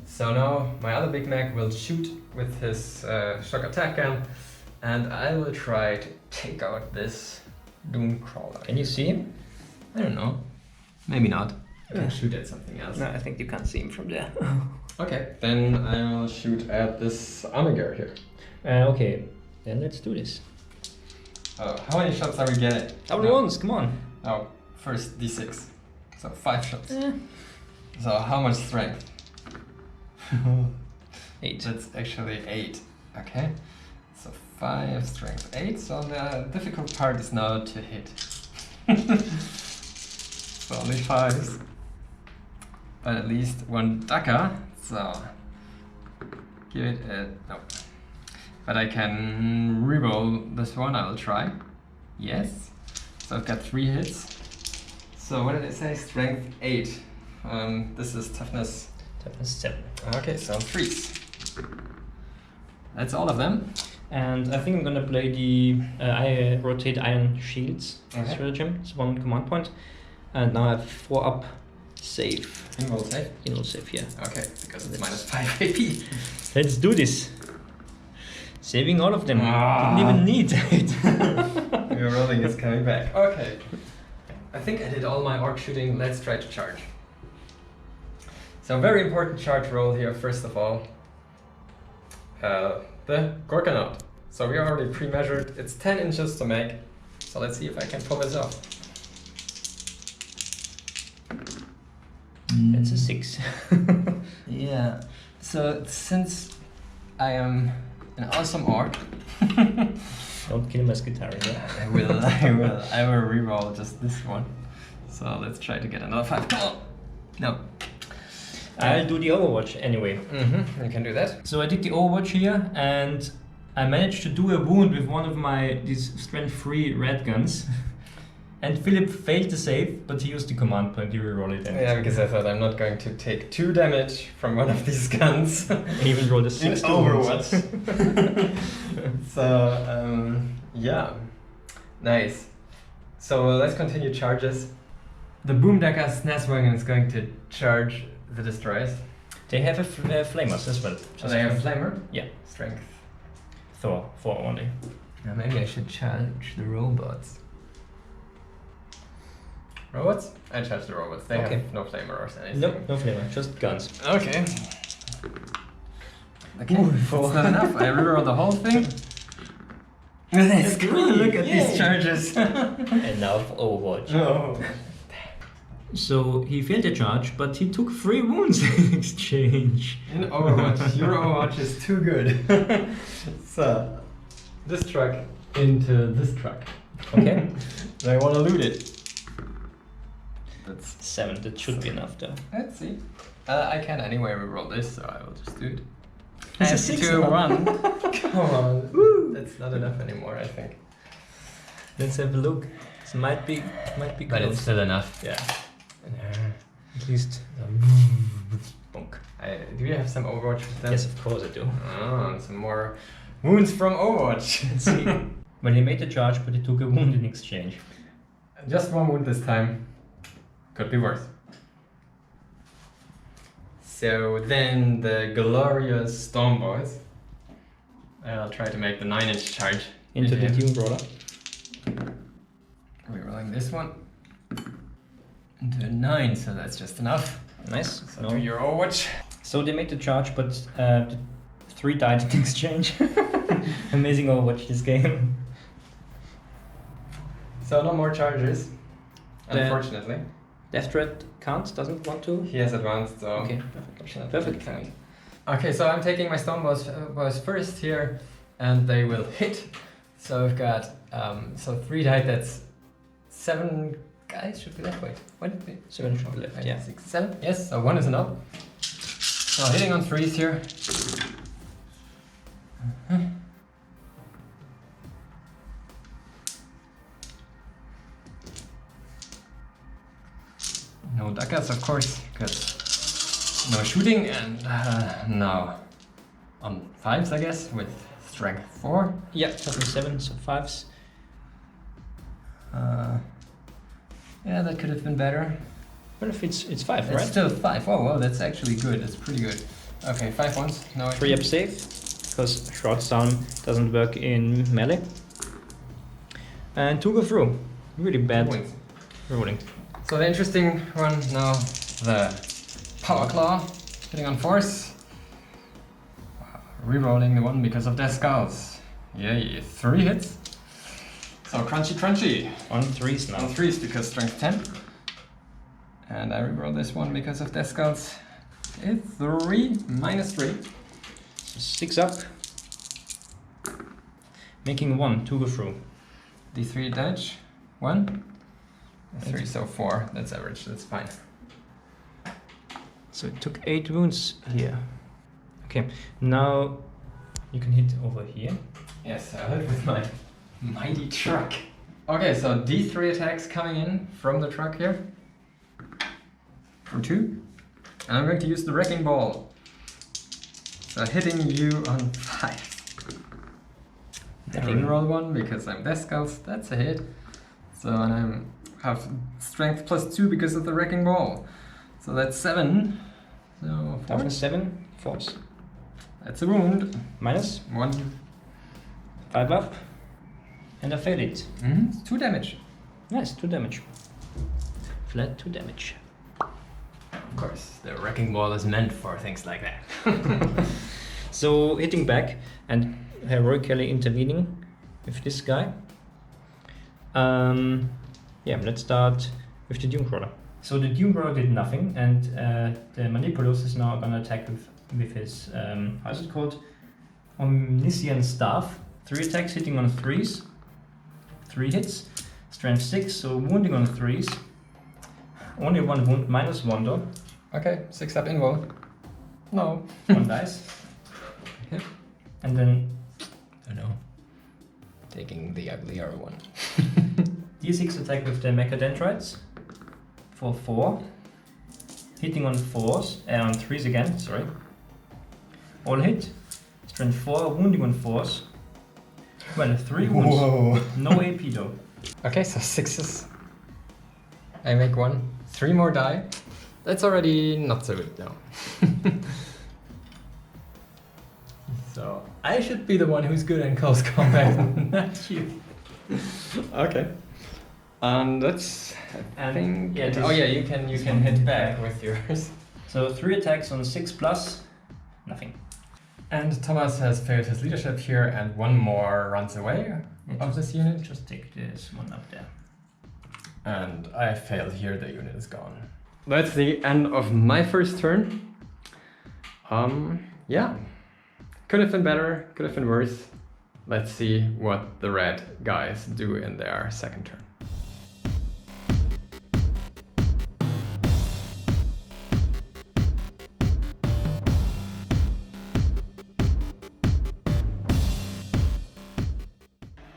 So now my other big Mech will shoot with his shock attack gun, and I will try to take out this Doom Crawler. Can you see him? I don't know. Maybe not. I can shoot at something else. No, I think you can't see him from there. Okay, then I'll shoot at this Armiger here. Okay, then let's do this. Oh, how many shots are we getting? How many ones? Come on. Oh, first d6. So 5 shots. So how much strength? 8. That's actually 8. Okay. So 5, strength 8. So the difficult part is now to hit. So only 5s. But at least 1 Daka. So give it a no. But I can reroll this one. I will try. Yes. So I've got 3 hits. So what did I say? Strength 8. This is toughness. Toughness 7. Okay, so 3s. That's all of them. And I think I'm gonna play the I rotate iron shields stratagem. It's 1 command point. And now I have 4 up save. Invul save? Invul save, yeah. Okay, because it's minus 5 AP. Let's do this. Saving all of them. Ah. Didn't even need it. Your rolling is coming back. Okay. I think I did all my orc shooting. Let's try to charge. So very important charge roll here, first of all. The Gorkanaut. So we already pre-measured. It's 10 inches to make. So let's see if I can pull this off. It's a 6. Yeah. So since I am an awesome orc, Don't kill my guitar, yeah? I will reroll just this one. So let's try to get another 5. Come on! No. I'll do the Overwatch anyway. You can do that. So I did the Overwatch here, and I managed to do a wound with one of these strength 3 red guns. And Philip failed to save, but he used the command point to reroll it. Yeah, because I thought I'm not going to take 2 damage from one of these guns. He even rolled a 6 in Overwatch. So, yeah. Nice. So let's continue charges. The Boomdaka Snazwagon is going to charge the destroyers. They have flamers as well. So they have a flamer? Yeah. Strength. 4 only. Now maybe I should charge the robots. Robots? I charge the robots. They have no flamer or anything. No flamer, just guns. Okay. Okay, that's not enough. I reroll the whole thing. Let's go. Look at these charges. Enough Overwatch. Oh. So he failed the charge, but he took 3 wounds in exchange. In Overwatch, your Overwatch is too good. So, this truck into this truck. Okay. I want to loot it. That's 7, that should be enough though. Let's see. I can anyway reroll this, so I will just do it. It's a And 6 2, now. 1. Come on. Woo. That's not enough anymore, I think. Let's have a look. It might be But close. it's still enough. Yeah. At least. Bonk. Do you have some Overwatch with them? Yes, of course I do. Oh, some more wounds from Overwatch. Let's see. Well, he made the charge, but he took a wound in exchange. Just 1 wound this time. Could be worse. So then the glorious Storm Boys. I'll try to make the 9-inch charge. Into the Doom Brawler. We're rolling this one. Into a 9, so that's just enough. Nice. So do your Overwatch. So they made the charge, but the 3 died in exchange. Amazing Overwatch this game. So no more charges. The- Unfortunately. Death Threat can't, doesn't want to. He has advanced, so... Okay, Unfortunately, perfect. he can't. Okay, so I'm taking my Storm Boys first here, and they will hit. So I've got, 3 died, that's 7 guys, should be left, wait. What did we? 7 should be left, yeah. 6, 7, yes, so 1 is enough. So hitting on 3s here. No duckers, of course, because no shooting, and now on 5s, I guess, with strength 4. Yeah, total 7, so 5s. Yeah, that could have been better. Well, if it's 5, It's right? still 5. Oh, well, that's actually good. That's pretty good. Okay, 5 ones. No, 3 up safe, because Shroud Sound doesn't work in melee. And 2 go through. Really bad points. rolling. So the interesting one now, the Power Claw, hitting on force. Rerolling the one because of their skulls. Yeah, 3 hits. So So crunchy. On 3s now. On 3s because strength 10. And I reroll this one because of death skulls. It's 3 minus 3. So 6 up. Making 1 to go through. D3 damage. 1. 3, so 4. That's average, that's fine. So it took 8 wounds here. Okay, now you can hit over here. Yes, I hit with my mighty truck. Okay, so D3 attacks coming in from the truck here. For 2. And I'm going to use the Wrecking Ball. So hitting you on 5. I reroll 1 because I'm Death Skulls, that's a hit. So and I have strength plus 2 because of the Wrecking Ball. So that's 7. So 4. 7, force. That's a wound. Minus 1. 5 up. And I failed it. 2 damage. Nice, 2 damage. Flat 2 damage. Of course, the Wrecking Ball is meant for things like that. So hitting back and heroically intervening with this guy. Yeah, let's start with the Dunecrawler. So the Dunecrawler did nothing, and the Manipulus is now gonna attack with his how's it called? Omniscient Staff. 3 attacks hitting on 3s. 3 hits. Strength 6, so wounding on 3s. Only 1 wound, minus 1 though. Okay, 6 up invul. No. 1 dice. Hit. And then I don't know. Taking the uglier one. D6 attack with the Mechadendrites for 4. Hitting on 4s, on 3s again, sorry. All hit. Strength 4, wounding on 4s. Well, 3 wounds. Whoa. No AP though. Okay, so 6s. I make 1. 3 more die. That's already not so good now. So I should be the one who's good in close combat, not you. Okay. And that's I think. Yeah, oh yeah, you can hit back with yours. So 3 attacks on 6 plus, nothing. And Thomas has failed his leadership here, and 1 more runs away of this unit. Just take this one up there. And I failed here, the unit is gone. That's the end of my first turn. Yeah. Could have been better, could have been worse. Let's see what the red guys do in their second turn.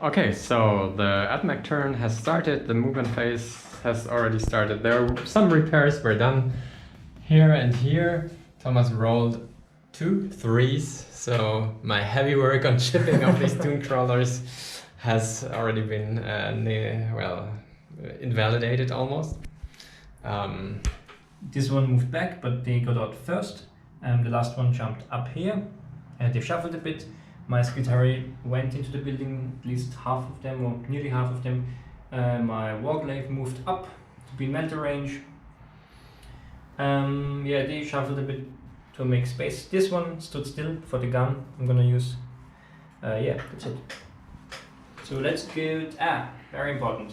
Okay, so the AdMech turn has started, the movement phase has already started. There are some repairs were done here and here. Thomas rolled 2 3s, so my heavy work on chipping of these Doom Crawlers has already been, invalidated almost. This one moved back, but they got out first. The last one jumped up here. They shuffled a bit. My Skitari went into the building, at least half of them, or nearly half of them. My Warglaive moved up to be in mental range. Yeah, they shuffled a bit to make space. This one stood still for the gun. I'm gonna use. Yeah, that's it. So let's go. Very important.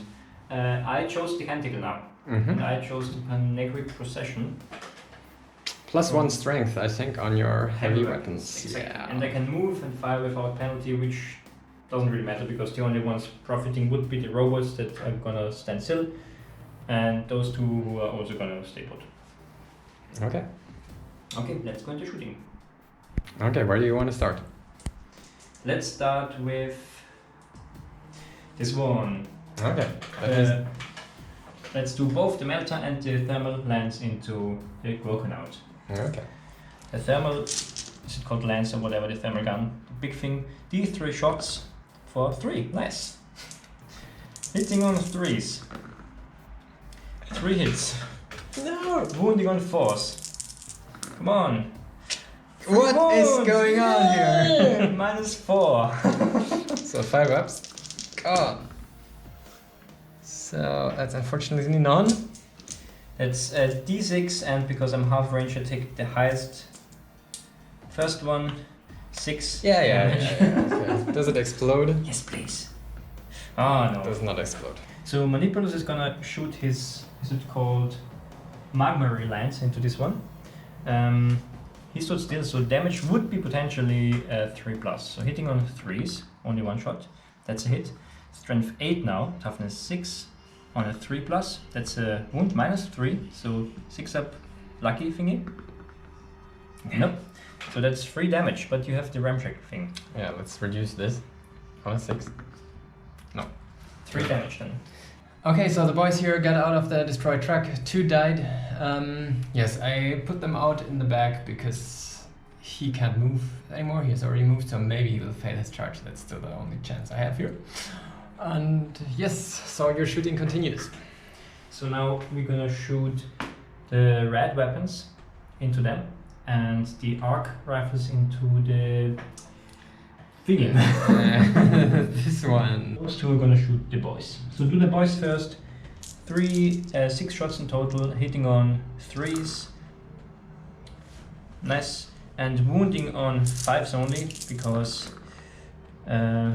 I chose the Canticle now. And I chose the Panegric Procession. +1 strength, I think, on your heavy weapons. Exactly. Yeah. And I can move and fire without penalty, which doesn't really matter because the only ones profiting would be the robots that are gonna stand still, and those 2 who are also gonna stay put. Okay. Okay, let's go into shooting. Okay, where do you want to start? Let's start with this one. Okay. Let's do both the melter and the thermal lance into the Grokenaut. Okay. The thermal, is it called lance or whatever, the thermal gun, the big thing. D3 shots for 3, nice. Hitting on 3s. 3 hits. No! Wounding on 4s. Come on. What is going on here? -4. So 5 ups. God. So that's unfortunately none. It's a D6, and because I'm half range, I take the highest. First one, 6. Yeah. Okay. Does it explode? Yes, please. Ah, no. Does not explode. So Manipulus is gonna shoot his, is it called magma relance into this one. He stood still, so damage would be potentially 3+. So hitting on 3s, only one shot, that's a hit. Strength 8 now, toughness 6 on a 3+, that's a wound -3, so 6 up lucky thingy. Nope. So that's 3 damage, but you have the ramshack thing. Yeah, let's reduce this on a 6. No. 3 damage then. Okay, so the boys here got out of the destroyed truck. 2 died. Yes, I put them out in the back because he can't move anymore. He has already moved, so maybe he will fail his charge. That's still the only chance I have here. And yes, so your shooting continues. So now we're gonna shoot the red weapons into them and the arc rifles into the thingy. This one. Those two are gonna shoot the boys. So do the boys first. 6 shots in total, hitting on 3s. Nice. And wounding on 5s only because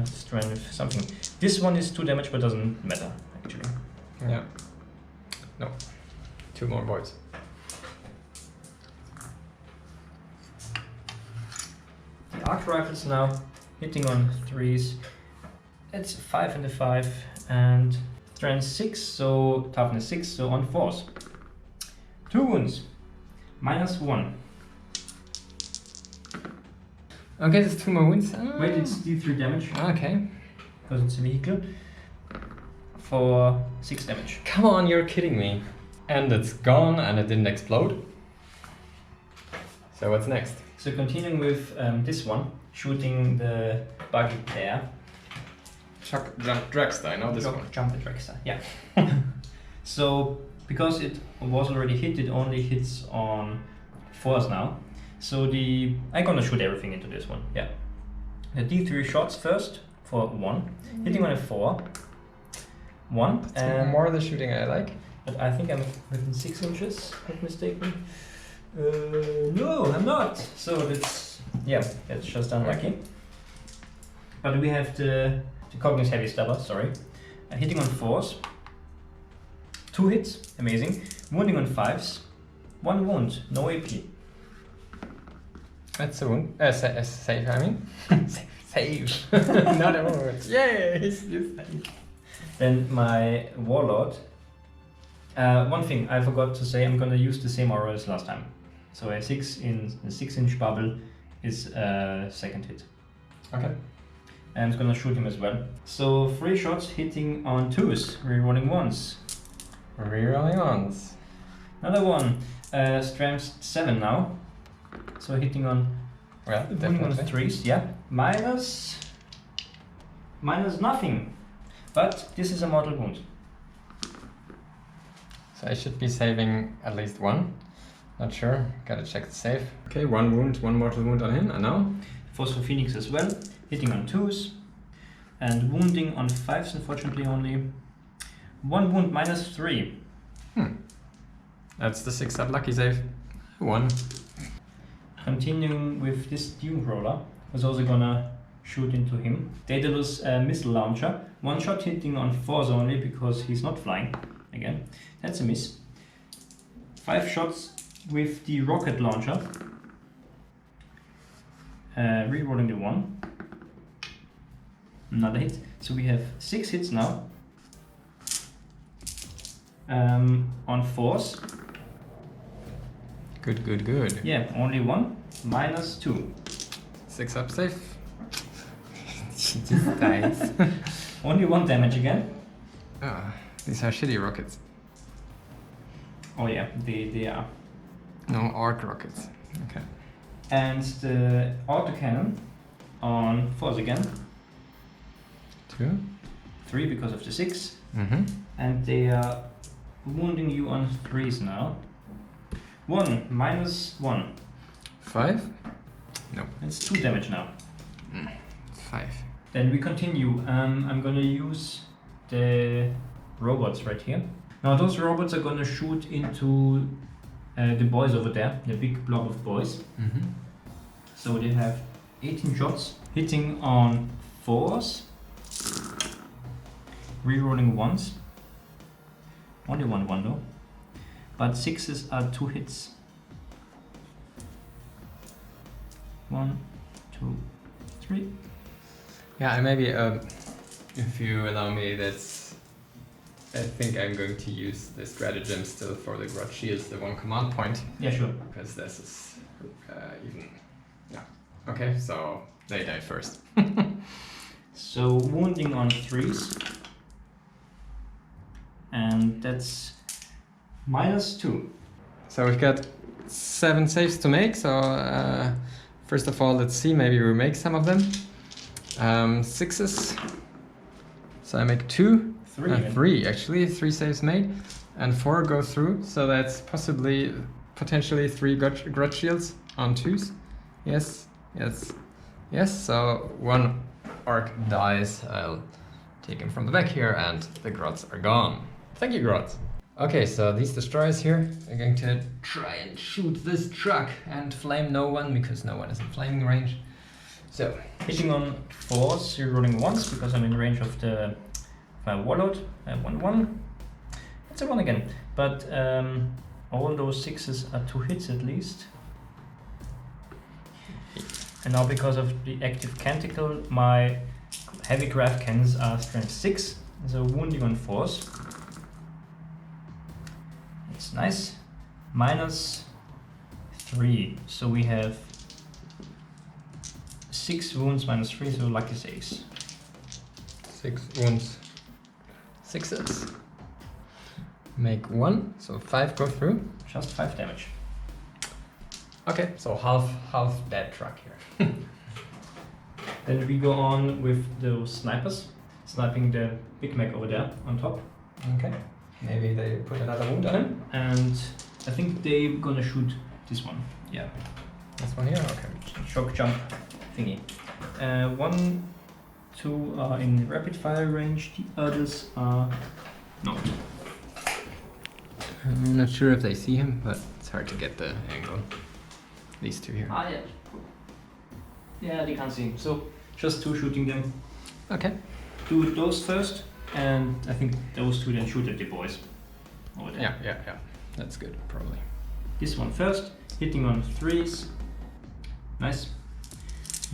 strength something. This one is 2 damage but doesn't matter actually. Yeah. No. 2 more boys. The arc rifles now hitting on 3s. It's 5 and a 5 and strength 6, so toughness 6, so on 4s. 2 wounds. -1. Okay, there's 2 more wounds. Wait, it's D3 damage Okay. because it's a vehicle. For 6 damage. Come on, you're kidding me. And it's gone and it didn't explode. So what's next? So continuing with this one, shooting the buggy there. Chuck jump dragster, I know this one. Jump the dragster, yeah. So because it was already hit, it only hits on 4s now. So I'm gonna shoot everything into this one, yeah. The D3 shots first for 1, hitting on a 4. 1. That's more the shooting I like. But I think I'm within 6 inches, not mistaken. No, I'm not. So that's just unlucky. But we have the Cognis Heavy Stabber, sorry. Hitting on 4s. 2 hits, amazing. Wounding on 5s. 1 wound, no AP. That's a wound. Save, I mean. Save. Not a wound. Yay! He's safe. Then my Warlord. One thing I forgot to say, I'm gonna use the same aura as last time. So a 6-inch bubble is a 2nd hit. Okay. And I'm gonna shoot him as well. So 3 shots hitting on 2s, rerolling 1s. Rerolling ones. Another one. Strength 7 now. So hitting on Well, wounding on definitely. 3s, yeah. Minus nothing. But this is a mortal wound. So I should be saving at least 1. Not sure. Gotta check the save. Okay, 1 wound, 1 mortal wound on him. And now? Phosphor Phoenix as well. Hitting on 2s. And wounding on 5s, unfortunately only. 1 wound -3. That's the 6 up lucky save. 1. Continuing with this Doom Roller, was also gonna shoot into him. Daedalus missile launcher. 1 shot hitting on 4s only because he's not flying. Again, that's a miss. 5 shots with the rocket launcher. Rerolling the 1. Another hit. So we have 6 hits now. On 4s. Good. Yeah, only 1. -2. 6 up safe. She just dies. Only 1 damage again. These are shitty rockets. Oh yeah, they are. No, arc rockets. Okay. And the autocannon on 4s again. 2. 3 because of the 6. Mm-hmm. And they are wounding you on 3s now. 1, -1. 5? No. It's 2 damage now. 5. Then we continue. I'm gonna use the robots right here. Now those robots are gonna shoot into the boys over there, the big blob of boys. Mm-hmm. So they have 18 shots, hitting on 4s. rerolling ones. Only one though. But 6s are 2 hits. 1, 2, 3. Yeah, and maybe if you allow me, I think I'm going to use the stratagem still for the grudge shields, the 1 command point. Yeah, sure. Because this is even. Yeah. Okay, so they die first. So wounding on 3s. And that's -2. So we've got 7 saves to make. So first of all, let's see. Maybe we make some of them. 6s. So I make 2. 3 actually. 3 saves made, and 4 go through. So that's potentially 3 grudge shields on 2s. Yes. So 1 orc dies. I'll take him from the back here, and the grots are gone. Thank you, grots. Okay, so these destroyers here are going to try and shoot this truck and flame no one, because no one is in flaming range. So hitting on 4s, rerolling once because I'm in range of the warlord. 1-1. It's a 1 again. But all those 6s are 2 hits at least. And now because of the active canticle, my heavy grav cannons are strength 6. So wounding on 4s. It's nice. -3. So we have 6 wounds -3, so lucky saves. 6 wounds. 6s. Make 1, so 5 go through. Just 5 damage. Okay, so half dead truck here. Then we go on with those snipers, sniping the big Mech over there on top. Okay. Maybe they put another wound on him. And I think they're gonna shoot this one. Yeah. This one here? Okay. Shock jump thingy. 1, 2 are in rapid fire range, the others are not. I'm not sure if they see him, but it's hard to get the angle. These 2 here. Ah, yeah. Yeah, they can't see him. So just 2 shooting them. Okay. Do those first, and I think those 2 then shoot at the boys over there. Yeah. That's good, probably. This one first, hitting on 3s. Nice.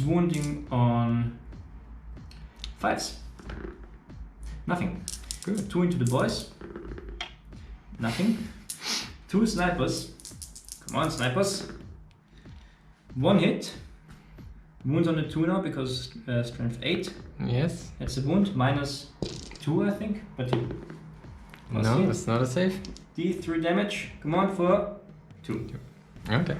Wounding on 5s. Nothing. Good. 2 into the boys. Nothing. 2 snipers. Come on, snipers. 1 hit. Wounds on the 2 now because strength 8. Yes. That's a wound. -2, I think. But No, that's not a save. D3 damage. Come on for 2. Okay.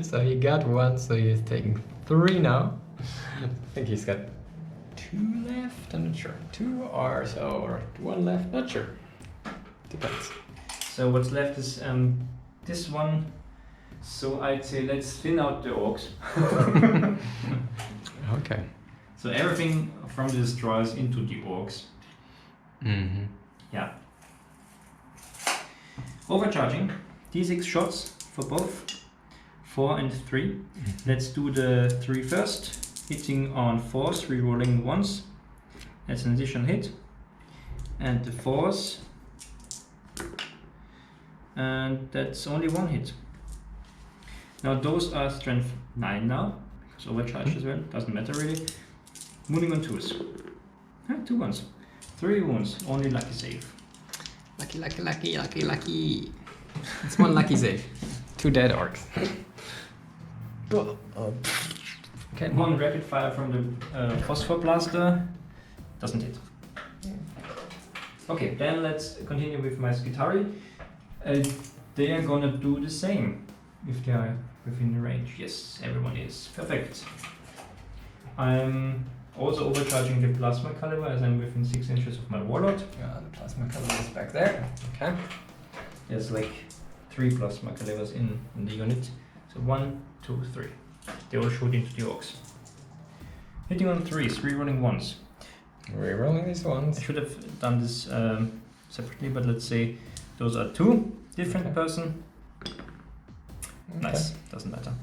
So he got 1, so he's taking 3 now. I think he's got 2 left. I'm not sure. 2 or so, or 1 left. Not sure. Depends. So what's left is this one. So I'd say let's thin out the orcs. Okay. So everything from the destroyers into the orcs. Mm-hmm. Yeah. Overcharging. D6 shots for both. 4 and 3. Mm-hmm. Let's do the 3 first. Hitting on 4s, rerolling once. That's an additional hit. And the 4s. And that's only 1 hit. Now those are strength 9 now. Because overcharged as well. Doesn't matter really. Moving on 2s. 2 ones. 3 wounds. Only lucky save. Lucky. It's 1 lucky save. 2 dead orcs. Okay, 1 rapid fire from the phosphor blaster. Doesn't hit. Okay, then let's continue with my Skitari. They are gonna do the same if they are within the range. Yes, everyone is. Perfect. I'm also overcharging the plasma caliber as I'm within 6 inches of my warlord. Yeah, the plasma caliber is back there. Okay. There's like 3 plasma calibers in the unit. So 1, 2, 3. They all shoot into the orcs. Hitting on 3s, rerolling once. Rerolling these ones. I should have done this separately, but let's say those are 2 different person. Okay. Nice, doesn't matter.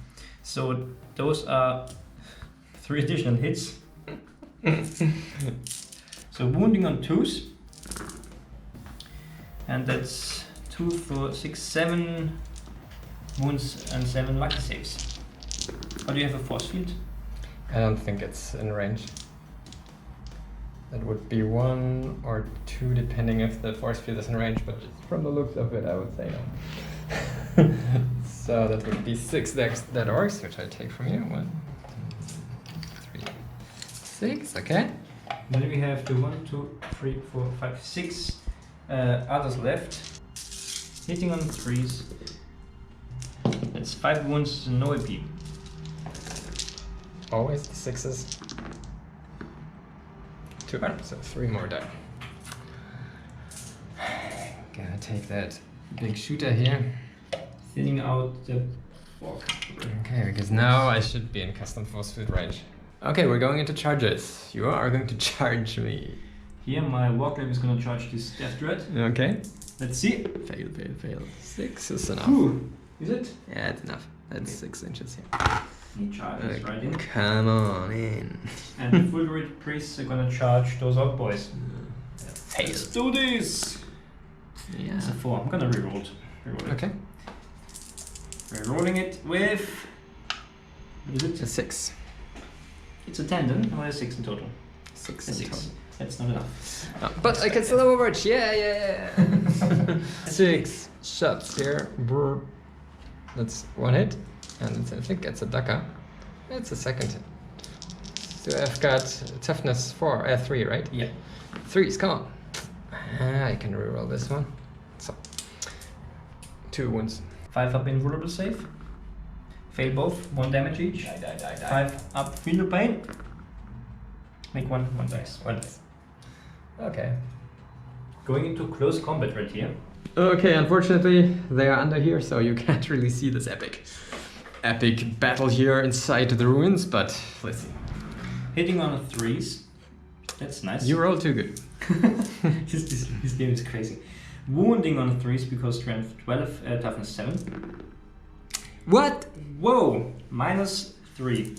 So those are 3 additional hits. So wounding on 2s. And that's 2, 4, 6, 7 wounds and 7 lucky saves. Or do you have a force field? I don't think it's in range. That would be 1 or 2 depending if the force field is in range, but from the looks of it I would say no. So that would be 6 dead orcs, which I take from you. 1, 2, 3, 6, okay. Then we have the 1, 2, 3, 4, 5, 6 others left. Hitting on 3s. That's 5 wounds, no AP. Always the 6s. 2, so 3 more die. Gonna take that big shooter here. Thinning out the fork. Okay, because now I should be in custom force field range. Okay, we're going into charges. You are going to charge me. Here my warclave is gonna charge this Death Dread. Okay. Let's see. Fail, fail, fail. 6 is enough. Ooh, is it? Yeah, it's enough. That's 6 inches here. He charges right in. Come on in. And the full grid priests are gonna charge those Orc boys. Fail. Let's do this! Yeah. It's a 4. I'm gonna reroll it. Okay. Rerolling it with... What is it? It's a 6. It's a 10 then, or a 6 in total? 6 A in 6. total. That's not enough. Oh, but I can still overwatch. Yeah. 6 shots here. Brr. That's 1 hit. And it's, I think it's a ducker. It's a second hit. So I've got toughness 3, right? Yeah. 3s, come on. I can reroll this one. So 2 wounds. 5 up invulnerable save. Fail both, 1 damage each. Die. 5 up feel the pain. Make 1 dice. 1 dice. Okay. Going into close combat right here. Okay, unfortunately they are under here, so you can't really see this epic battle here inside the ruins, but let's see. Hitting on 3s. That's nice. You roll too good. This game is crazy. Wounding on 3s because strength 12, toughness 7. What? Whoa! Minus 3.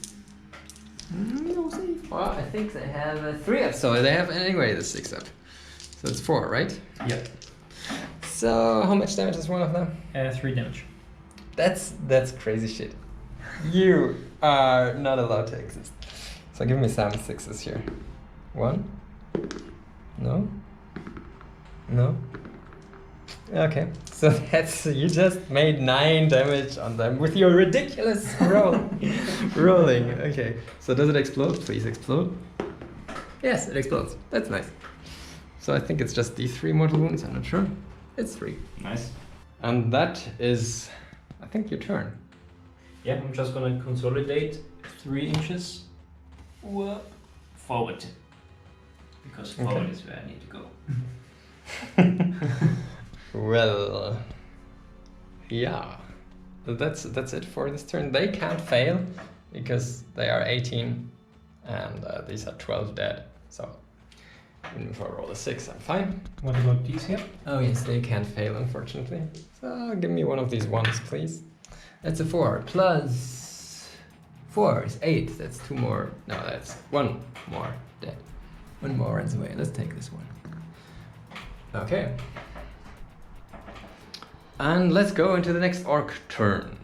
No save. Well, I think they have a 3 up, so they have anyway the 6 up. So it's 4, right? Yep. So how much damage is one of them? 3 damage. That's crazy shit. You are not allowed to exist. So give me some 6s here. 1? No? No? Okay, so that's, you just made 9 damage on them with your ridiculous rolling. Okay, so does it explode? Please explode. Yes, it explodes. That's nice. So I think it's just these 3 mortal wounds, I'm not sure. It's 3. Nice. And that is, I think, your turn. Yeah, I'm just gonna consolidate 3 inches forward. Because forward is where I need to go. Well, yeah, that's it for this turn. They can't fail because they are 18 and these are 12 dead. So even if I roll a 6, I'm fine. What about these here? Oh yes, they can't fail, unfortunately. So give me one of these ones, please. That's a 4 plus 4 is 8. That's 2 more. No, that's 1 more dead. 1 more runs away. Let's take this one. Okay. And let's go into the next orc turn.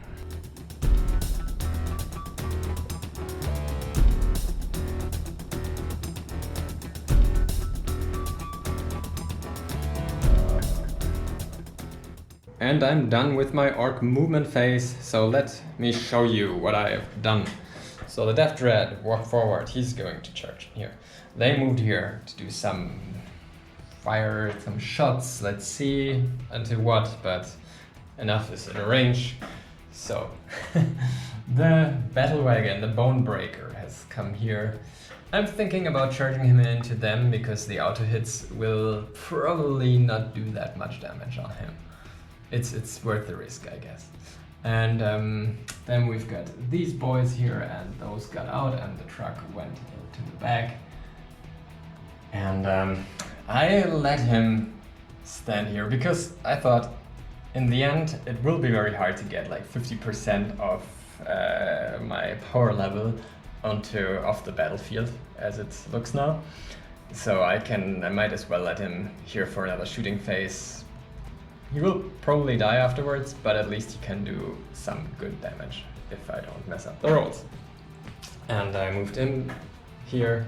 And I'm done with my orc movement phase, so let me show you what I have done. So the Death Dread walked forward, he's going to charge here. They moved here to do some fire, some shots, let's see until what, but enough is in range. So the Battle Wagon, the Bone Breaker, has come here. I'm thinking about charging him into them because the auto hits will probably not do that much damage on him. It's worth the risk, I guess. And then we've got these boys here, and those got out, and the truck went into the back. And I let him stand here because I thought in the end it will be very hard to get like 50% of my power level off the battlefield as it looks now. So I might as well let him here for another shooting phase. He will probably die afterwards, but at least he can do some good damage if I don't mess up the rolls. And I moved him here,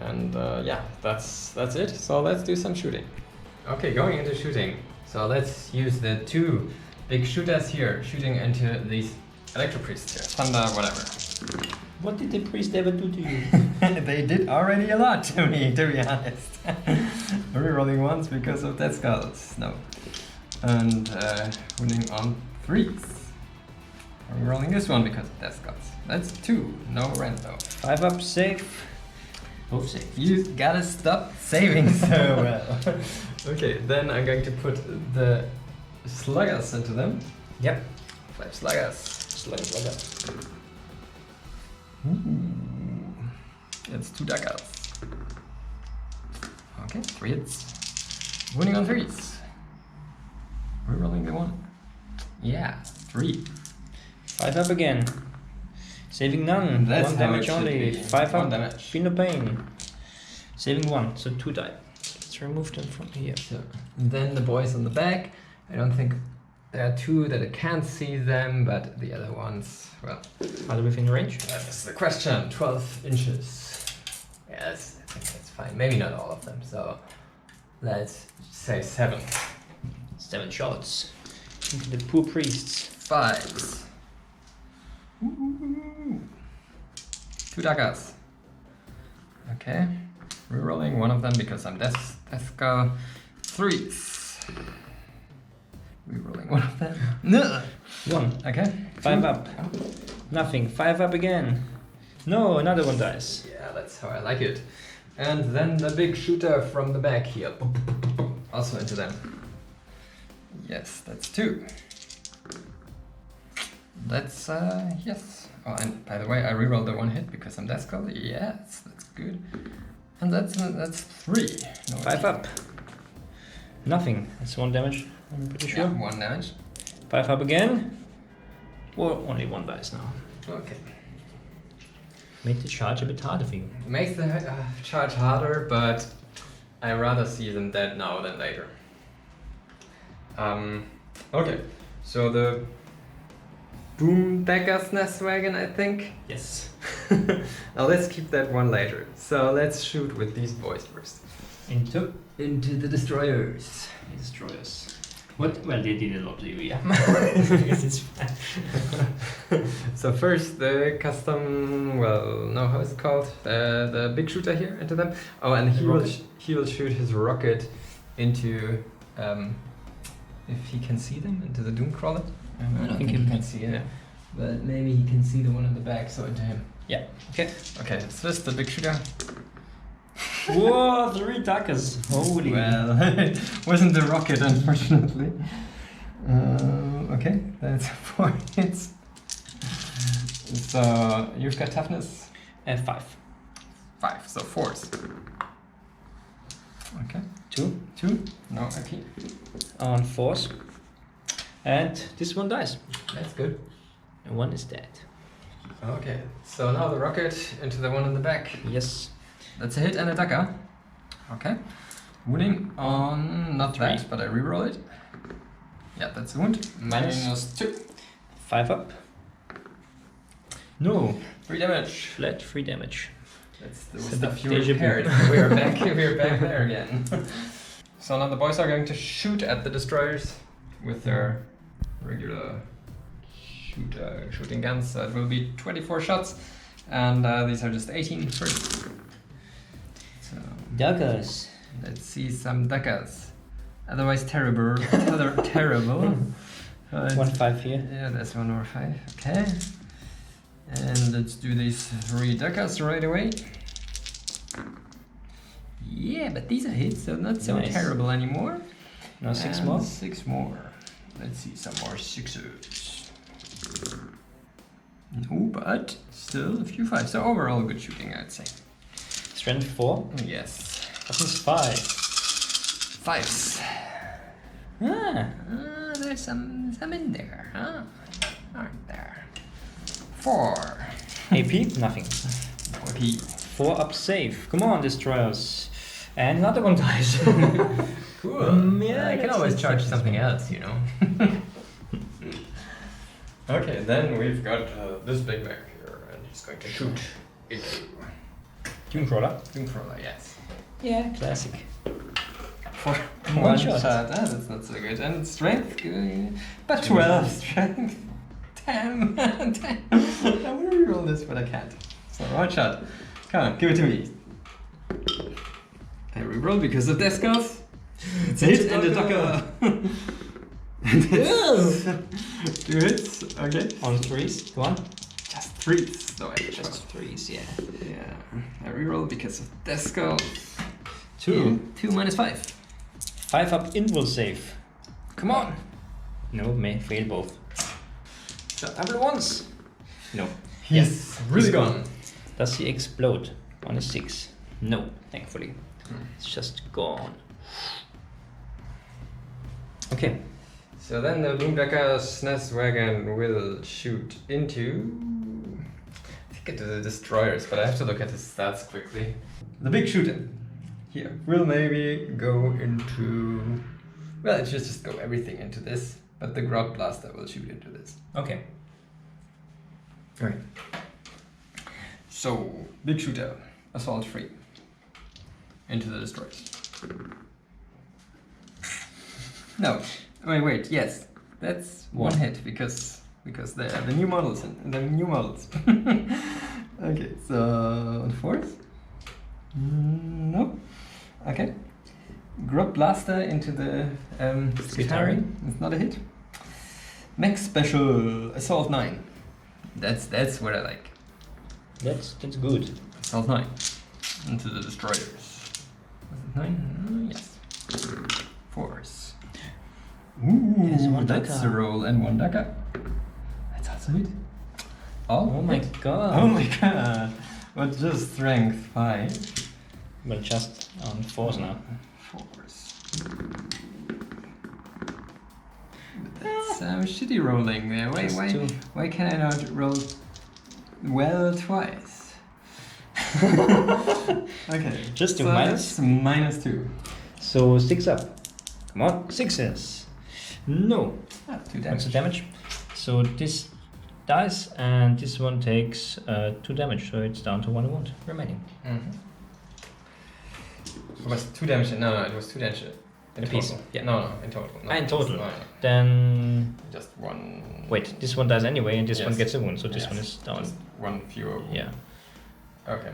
and yeah, that's it. So let's do some shooting. Okay, going into shooting. So let's use the 2 big shooters here, shooting into these electro-priests here. Thunder, whatever. What did the priest ever do to you? They did already a lot to me, to be honest. Rerolling once because of death skulls. No. And winning on 3s. Rerolling this one because of death skulls. That's 2. No rent though. 5 up, safe. Both safe. You gotta stop saving so well. Okay, then I'm going to put the sluggers into them. Yep. 5 sluggers. Slugger. Ooh. It's 2 daggers. Okay, 3 hits. Winning on 3s. Rerolling the 1. Yeah, 3. 5 up again. Saving none. That's 1 how damage it should only. be. 5 1 up. damage. Feel no pain. Saving 1, so 2 die. Let's remove them from here. So, then the boys on the back. I don't think there are 2 that I can't see them, but the other ones, well, Are they within range? that is the question. 12 inches. Yes, I think that's fine. Maybe not all of them, so let's say 7. 7 shots. Into the poor priests. 5s. Ooh. 2 daggers. Okay. Rerolling one of them because I'm death skull. 3s. Rerolling one of them. No. 1. Okay. 5 up. Nothing. 5 up again. No, another one dies. Yeah, that's how I like it. And then the big shooter from the back here. Also into them. Yes, that's 2. That's, yes. Oh, and by the way, I rerolled the 1 hit because I'm death skull. Yes, that's good. And that's 3. No 5 up. Nothing. That's 1 damage, I'm pretty sure. Yeah, 1 damage. 5 up again. Well, only 1 dice now. Okay. Make the charge a bit harder for you. Makes the charge harder, but I rather see them dead now than later. Okay, so the boom dagger's nest wagon, I think. Yes. Now let's keep that one later. So let's shoot with these boys first. Into Into the destroyers. destroyers. What? Well, they did a lot to you, yeah. I guess it's fine. So first the custom, well, no, how is it called? The big shooter here into them. Oh, and he will shoot his rocket into, if he can see them, into the Doomcrawler. I don't think he can see it, but maybe he can see the one in the back, so into him. Yeah. Okay. Okay, so this is the big shooter. Whoa, 3 attackers. Holy. Well, it wasn't the rocket, unfortunately. Okay, that's 4 hits. So you've got toughness? 5. 5, so 4s. Okay. 2 2? No, okay. on 4s. And this one dies. That's good. And 1 is dead. Okay, so now the rocket into the one in the back. Yes. That's a hit and a dagger. Okay. Wounding on not 3. that, but I reroll it. Yeah, that's a wound. -2. 5 up. No. 3 damage. Flat 3 damage. That's the So stuff you deja vu. repaired. We're back. We're back there again. So now the boys are going to shoot at the destroyers with their regular shooting guns. So it will be 24 shots, and these are just 18 first. So Daggers. let's see some daggers. Otherwise terrible. Terrible. 1 5 here. Yeah, that's 1 or 5. Okay. And let's do these 3 daggers right away. Yeah, but these are hits, so not so Nice. terrible anymore. Now 6 And more. 6 more. Let's see, some more 6s. No, but still a few 5s. So overall good shooting, I'd say. Strength 4. Yes. Toughness 5. 5s. Ah. There's some in there, huh? Aren't there? 4. AP, nothing. Okay. 4 up save. Come on, destroyers. And another one dies. Cool. Yeah, I can that's always it. charge something else, you know. Okay, then we've got this big mech here, and he's going to shoot into Doomcrawler. yes. Yeah, classic. For One shot. That's not so good. And strength, but 12 strength. Damn. Damn. I want to reroll this, but I can't. So one shot. Come on, give it to me. I reroll because of death skulls. It's a hit and a ducker. Yes. 2 hits. Okay. On 3s, go on. Just 3s. So I Just 3s, yeah. Yeah. I reroll because of death skulls. 2. 2 minus 5. 5 up invul save. Come on. No, may fail both. Shot. Double once. No. He's really gone. Does he explode on a 6? No, thankfully. It's just gone. Okay. So then the Boomdecker SNES wagon will shoot into... I think into the destroyers, but I have to look at his stats quickly. The big shooter here will maybe go into... Well, it should just go everything into this, but the Grub Blaster will shoot into this. Okay. Alright. So, big shooter, assault 3. Into the destroyers. No. Wait, yes. That's one hit because they are the new models Okay, so on 4th? No. Okay. Grub Blaster into the Skitari. It's not a hit. Mech Special Assault 9. That's what I like. That's good. Assault 9. Into the destroyers. Was it 9? Yes. 4s. Ooh, Yes, one that's ducker. a roll and 1 ducker. That's also it. Oh my god. Oh my god. But just strength 5. Well, just on 4s now. 4s. That's shitty rolling there. Why can I not roll well twice? Okay. Just so a minus? that's minus 2. So 6 up. Come on, 6s. No. 2 What's the damage. damage? So this dies and this one takes 2 damage, so it's down to 1 wound remaining. It was 2 damage. No, it was 2 damage. In A piece, total. yeah. No, in total. No, In total. No. Then Just 1. wait, this one dies anyway and this Yes. one gets a wound, so this Yes. one is down. Just 1 fewer. Yeah. Okay.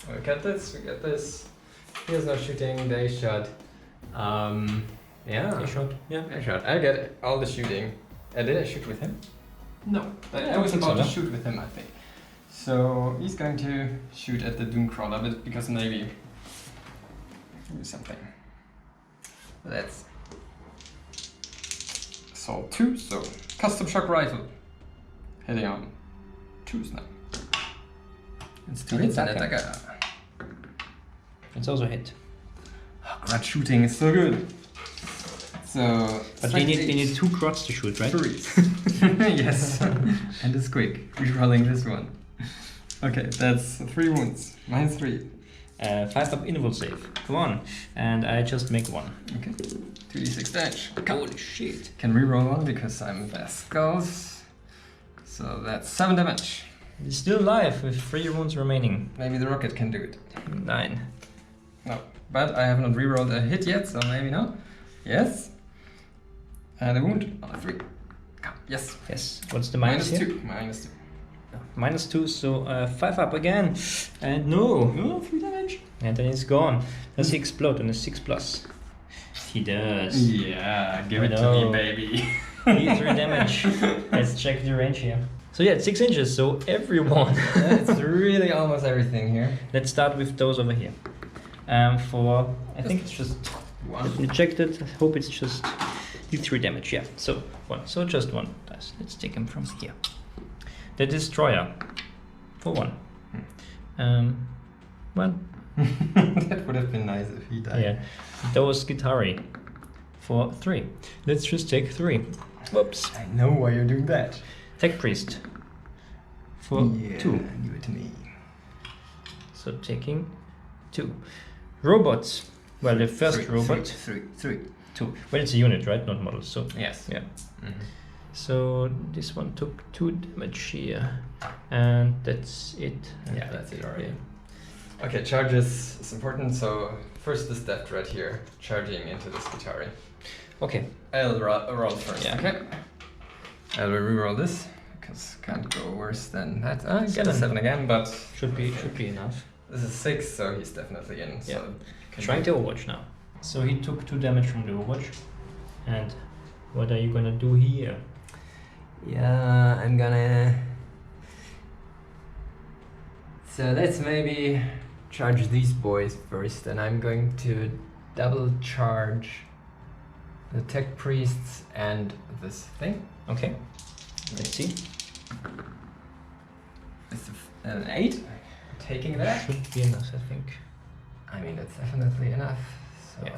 We get this. Here's no shooting, they shot. Yeah. You shot? Yeah. I shot. I get all the shooting. Did I shoot with him? No. Yeah, I was I think about so, to no? shoot with him, I think. So he's going to shoot at the Doomcrawler, but because maybe do something. That's assault 2, so custom shock rifle. Heading on 2s now. It's 2 hits and a dagger. It's also a hit. Oh, grudge shooting is so good. So, But they need 2 crots to shoot, right? 3. Yes. And it's quick. Rerolling this one. Okay, that's 3 wounds. Minus 3. 5 up invul save. Come on. And I just make 1. Okay. 2d6 damage. Holy shit. Can reroll 1 because I'm best skulls. So that's 7 damage. It's still alive with 3 wounds remaining. Maybe the rocket can do it. 9. No. But I have not rerolled a hit yet, so maybe not. Yes. And a wound on a 3. Come. Yes. Yes. What's the minus here? 2. Minus 2. Minus 2, so 5 up again. And no. Oh, 3 damage. And then it's gone. Does he explode on a 6+? He does. Yeah, give it to No. me, baby. 3 damage. Let's check the range here. So yeah, it's 6 inches, so everyone. It's really almost everything here. Let's start with those over here. For, I think it's just, let me check that, I hope it's just D3 damage, yeah. So 1, so just 1 dice. Let's take him from here. The Destroyer, for 1. Well, That would have been nice if he died. yeah. Those Skitari, for 3. Let's just take 3. Whoops. I know why you're doing that. Tech Priest, for 2. Give it to me. So taking 2. Robots. Well, the first robot. 3. 2. Well, it's a unit, right? Not models. So Yes. yeah. Mm-hmm. So this one took 2 damage here, and that's it. And Yeah, that's it already. yeah. Okay, charges is important. So first this death threat here, charging into this Skitari. Okay. I'll roll first. Yeah. Okay. I will reroll this because can't go worse than that. I get a 7. 7 again, but Should be enough. this is 6, so he's definitely in. So Yeah. can Trying be- to Overwatch now. So he took 2 damage from the Overwatch. And what are you gonna do here? Yeah, I'm gonna. So let's maybe charge these boys first, and I'm going to double charge the tech priests and this thing. Okay. Let's see. It's an 8. Taking that. Should be enough, I think. I mean, that's definitely enough. So, Yeah.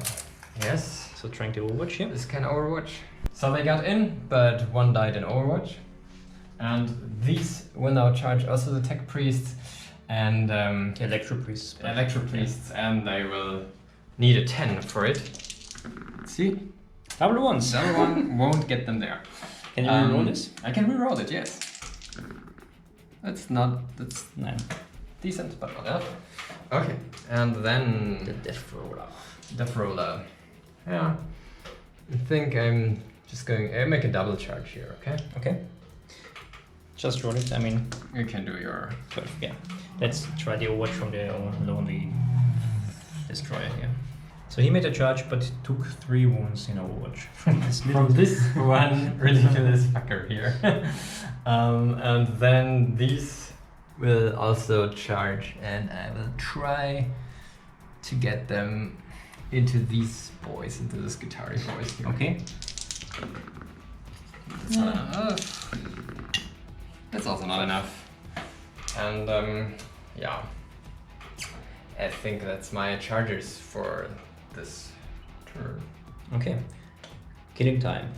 yes, So trying to Overwatch here. this can Overwatch. So they got in, but 1 died in Overwatch. And these will now charge also the tech priests and Electro Priests. electro priests, and they will need a 10 for it. Let's see. Double ones. The other one won't get them there. Can you reroll this? I can reroll it, yes. That's 9. decent, but not enough. Okay, and then The Death Roller. Death Roller. Yeah. I think I'm just going to make a double charge here, okay? Okay. Just roll it. I mean, You can do your... 12. Yeah. Let's try the Overwatch from the lonely destroyer here. So he made a charge, but took 3 wounds in Overwatch. From this one ridiculous fucker here. And then these will also charge, and I will try to get them into these boys, into the Skitari boys here. Okay. That's not enough. That's also not enough. And yeah, I think that's my chargers for this turn. Okay. Killing time.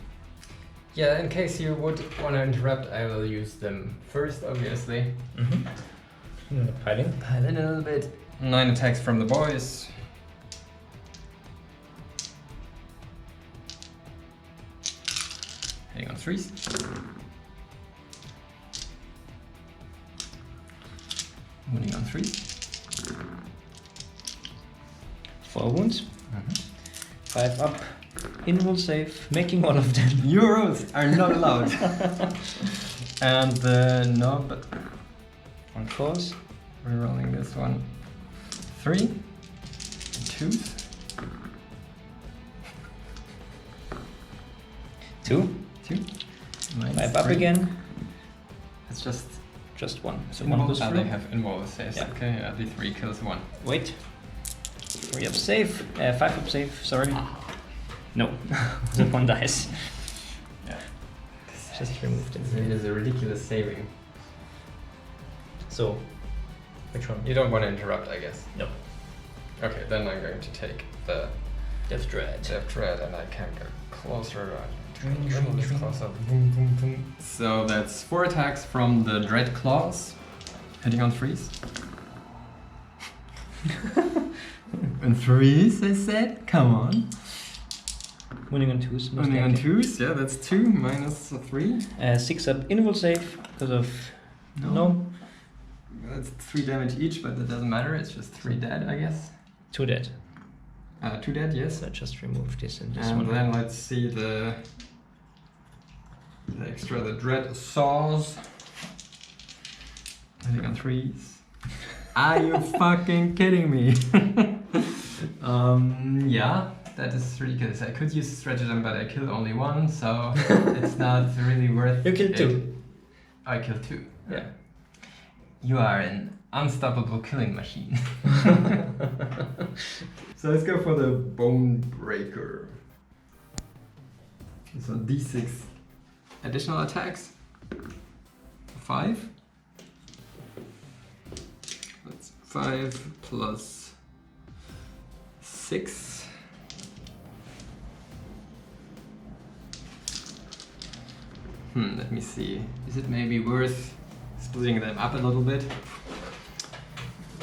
Yeah, in case you would want to interrupt, I will use them first, obviously. Mm-hmm. I'm gonna pile in. Pile in a little bit. 9 attacks from the boys. Hitting on 3s. Winning on 3s. 4 wounds. 5 up. Invul save, making one of them. Euros are not allowed. And no, but On 4s. rerolling this one. 3. 2s. 2. 2. 5 up again. It's just Just 1. So 1 goes they through. have involved saves. Yeah. Okay, yeah, D3 kills 1. Wait. 3 up save. 5 up save, sorry. No. The 1 dies. Yeah. Just removed it. It is a ridiculous saving. So, which one? You don't want to interrupt, I guess. No. Okay, then I'm going to take the Death Dread. Death Dread, and I can go closer. Dring, dring, dring. Closer. Boom, boom, boom. So that's 4 attacks from the Dread Claws, hitting on 3s. And 3s, I said? Come on. Winning on 2s. most Only on likely. 2s, yeah, that's 2 minus 3. 6 up Invul save because of. No. That's 3 damage each, but that doesn't matter, it's just 3 dead, I guess. 2 dead. 2 dead, yes. So just remove this and this And one. then let's see the extra, the Dread Saws. Hitting on 3s. Are you fucking kidding me? Yeah, that is ridiculous. I could use stratagem, but I killed only 1, so it's not really worth it. You killed 2. I killed 2. Yeah. You are an unstoppable killing machine. So let's go for the Bone Breaker. So D6 additional attacks. 5. That's 5 plus 6. Let me see. Is it maybe worth splitting them up a little bit.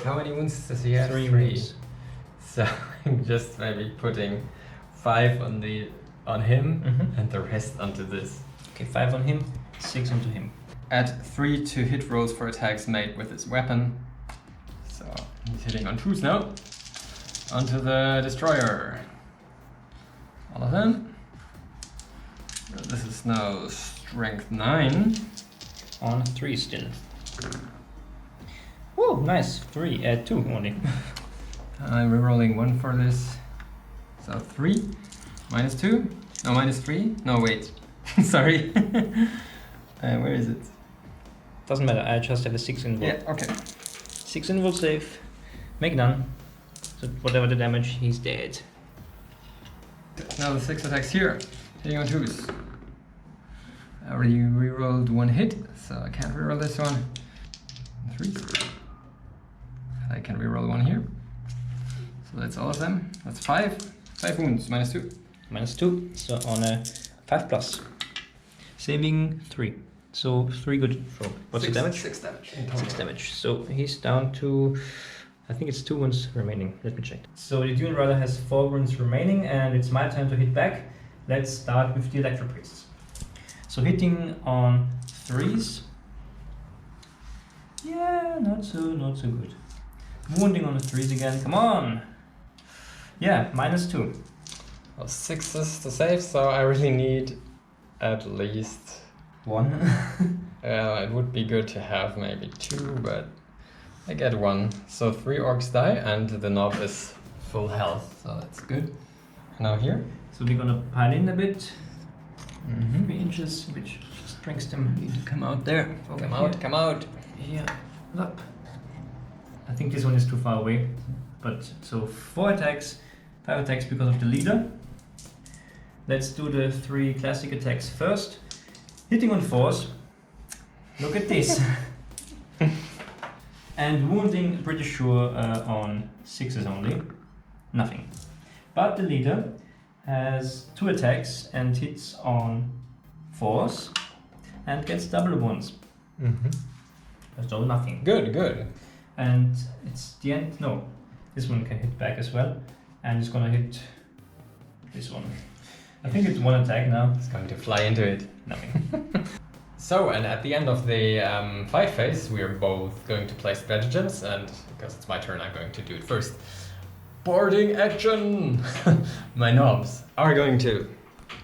How many wounds does he have? 3 wounds. So I'm just maybe putting 5 on him and the rest onto this. Okay, 5 on him, 6 onto him. Add 3 to hit rolls for attacks made with his weapon. So he's hitting on 2s now. Onto the destroyer. All of them. This is now strength 9. On 3 still. Whoa, nice. 3, 2 only. I'm rerolling 1 for this. So 3. Minus 2. No, minus 3. No, wait. Sorry. Where is it? Doesn't matter, I just have a 6 involved. Yeah, okay. 6 involved save. Make none. So whatever the damage, he's dead. Now the 6 attacks here. Hitting on 2s. I already rerolled 1 hit, so I can't reroll this one. 3s. I can reroll 1 here. So that's all of them. That's 5. 5 wounds, minus 2. Minus 2, so on a 5 plus. Saving 3. So 3 good throw. What's the damage? 6 damage. 6 damage. So he's down to, I think it's 2 wounds remaining. Let me check. So the Dune Rider has 4 wounds remaining, and it's my turn to hit back. Let's start with the Electro Priests. So hitting on 3s. Yeah, not so good. Wounding on the 3s again. Come on. Yeah, minus 2. Well, 6s to save, so I really need at least 1. it would be good to have maybe 2, but I get 1. So 3 orcs die, and the knob is full health, so that's good. Now here. So we're gonna pile in a bit. 3 inches, which just brings them Need to come out there. Over Come here. out, come out. here, up. I think this one is too far away, but so 4 attacks, 5 attacks because of the leader. Let's do the 3 classic attacks first. Hitting on 4s. Look at this. And wounding, pretty sure on 6s only. Nothing. But the leader has 2 attacks and hits on 4s and gets double wounds. So nothing. Good, good. And it's the end. No, this one can hit back as well, and it's gonna hit this one. I think it's 1 attack now. It's going to fly into it. Nothing. So, and at the end of the fight phase, we are both going to place strategems, and because it's my turn, I'm going to do it first. Boarding action! My knobs are going to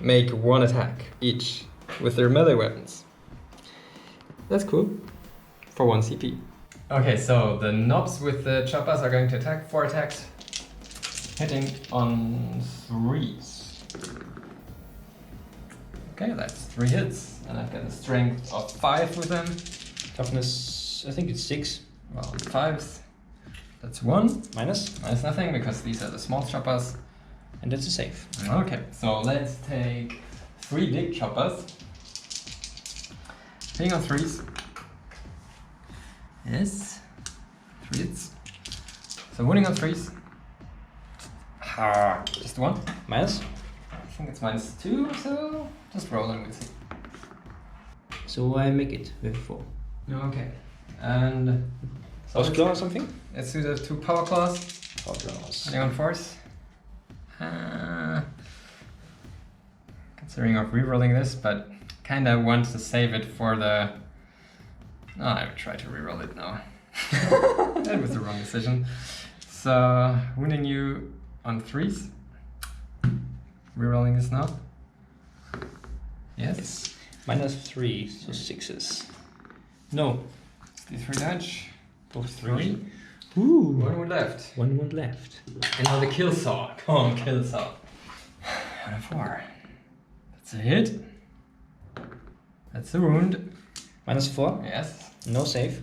make 1 attack each with their melee weapons. That's cool. For 1 CP. Okay, so the knobs with the choppers are going to attack 4 attacks, hitting on 3s. Okay, that's 3 hits, and I've got a strength of 5 with them. Toughness, I think it's 6. Well, 5s. That's 1. Minus. Minus nothing, because these are the small choppers. And that's a save. Okay, so let's take 3 big choppers. Hitting on 3s. Yes. 3 hits. So wounding on 3s. Just 1. Minus. I think it's minus 2, so just rolling with it. So I make it with 4. Okay. And so Force claw or something? let's do the 2 power claws. Power claws. Hitting on force. Considering of rerolling this, but kinda want to save it for the. Oh, I would try to reroll it now. That was the wrong decision. So wounding you on 3s. Rerolling this now. Yes. Minus 3, so 6s. No. D3 damage. Both 3. Ooh. 1 wound left. 1 wound left. And now the kill saw. Come on, kill saw. On a 4. That's a hit. That's a wound. Minus 4. Yes. No save.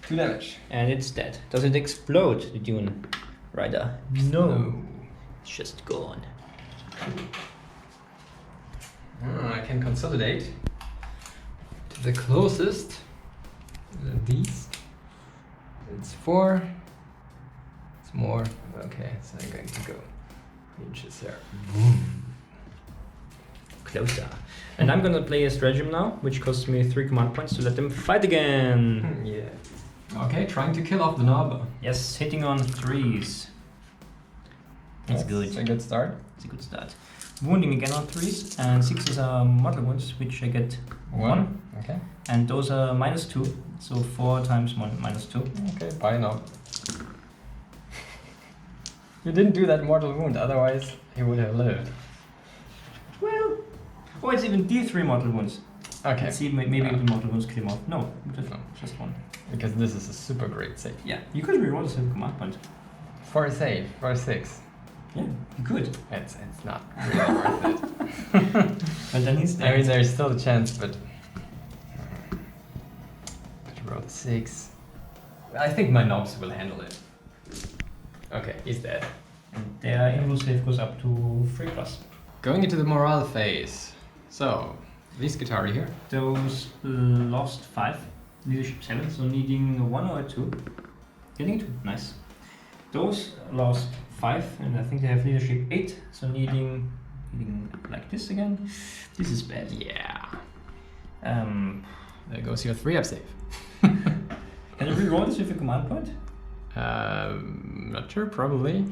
2 damage. And it's dead. Does it explode, the Dune Rider? No. It's just gone. I can consolidate to the closest. These. It's 4. It's more. Okay, so I'm going to go inches there. closer. And I'm gonna play a stratagem now, which costs me 3 command points to let them fight again. Yeah. Okay, trying to kill off the knob. Yes, hitting on 3s. That's good. It's a good start. It's a good start. Wounding again on 3s, and 6s are mortal wounds, which I get 1. Okay. And those are -2, so 4 times 1 -2. Okay, bye knob. You didn't do that mortal wound, otherwise he would have lived. Well, oh, it's even D3 mortal wounds. Okay. Let's see, maybe the mortal wounds kill him off. No, just 1. Because this is a super great save. Yeah, you could reroll the command point. For a save, for a 6. Yeah, you could. It's not really worth it. But then he's I dead. mean, there's still a chance, but roll the 6. I think my knobs will handle it. Okay, he's dead. And their invul save goes up to 3+. Going into the morale phase. So, this guitar here. Those lost 5, leadership 7, so needing a 1 or a 2. Getting 2, nice. Those lost 5, and I think they have leadership 8, so needing like this again. This is bad. Yeah. Can There goes your 3-up save. you reroll this with a command point? Not sure, probably.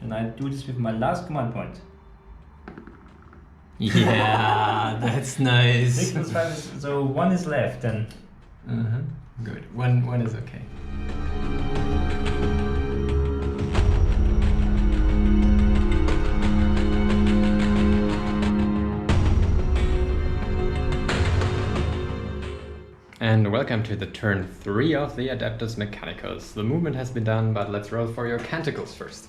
And I do this with my last command point. Yeah, that's nice. 6 plus 5 is, so 1 is left then. Good. One is okay. And welcome to the turn 3 of the Adeptus Mechanicus. The movement has been done, but let's roll for your canticles first.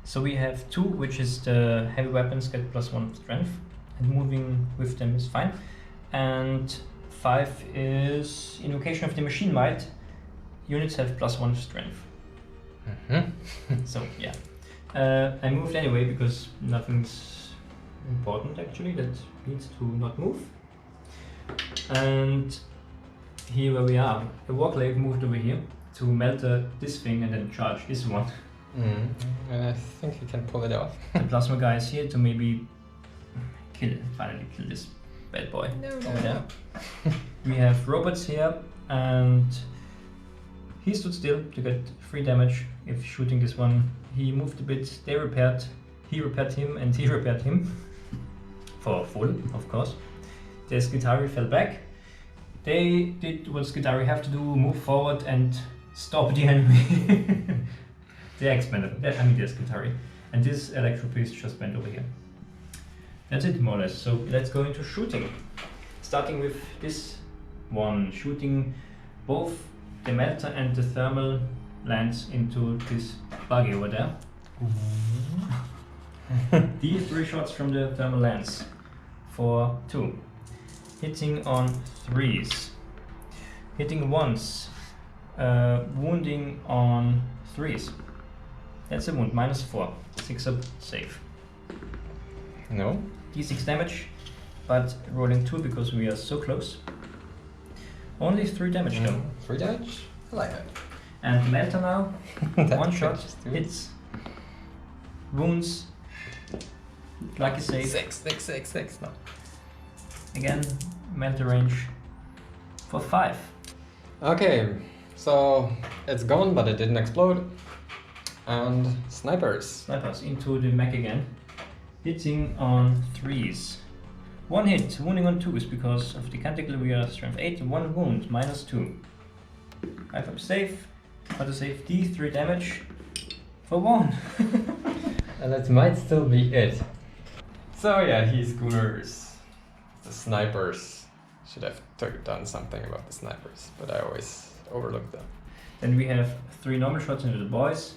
So we have 2, which is the heavy weapons get +1 strength, and moving with them is fine. And 5 is Invocation of the Machine Might. Units have +1 strength. So yeah, I moved anyway because nothing's important actually that needs to not move. And here where we are, the Warclave moved over here to melt this thing and then charge this one. And I think you can pull it off. The plasma guy is here to maybe finally kill this bad boy. No. We have robots here, and he stood still to get 3 damage if shooting this one. He moved a bit, he repaired him, and he repaired him. For full, of course. The Skitari fell back. They did what Skitari have to do, move forward and stop the enemy. The X-Men, the Skitari. And this Electro Priest just went over here. That's it, more or less. So let's go into shooting. Starting with this one, shooting both the melter and the thermal lands into this buggy over there. These 3 shots from the thermal lance for 2. Hitting on 3s. Hitting once. Wounding on 3s. That's a wound, -4. 6-up save. No. D6 damage, but rolling 2 because we are so close. Only 3 damage though. 3 damage? I like it. And Melter now, That 1 shot, just do it. hits, wounds, lucky save. 6. No. Again, Melter range for 5. Okay, so it's gone, but it didn't explode. And snipers. Snipers into the mech again, hitting on 3s. 1 hit, wounding on 2s because of the canticle we are strength 8, 1 wound, -2. 5-up save, auto save D3 damage for 1. And that might still be it. So yeah, he schooners. The snipers. Should have done something about the snipers, but I always overlook them. Then we have 3 normal shots into the boys.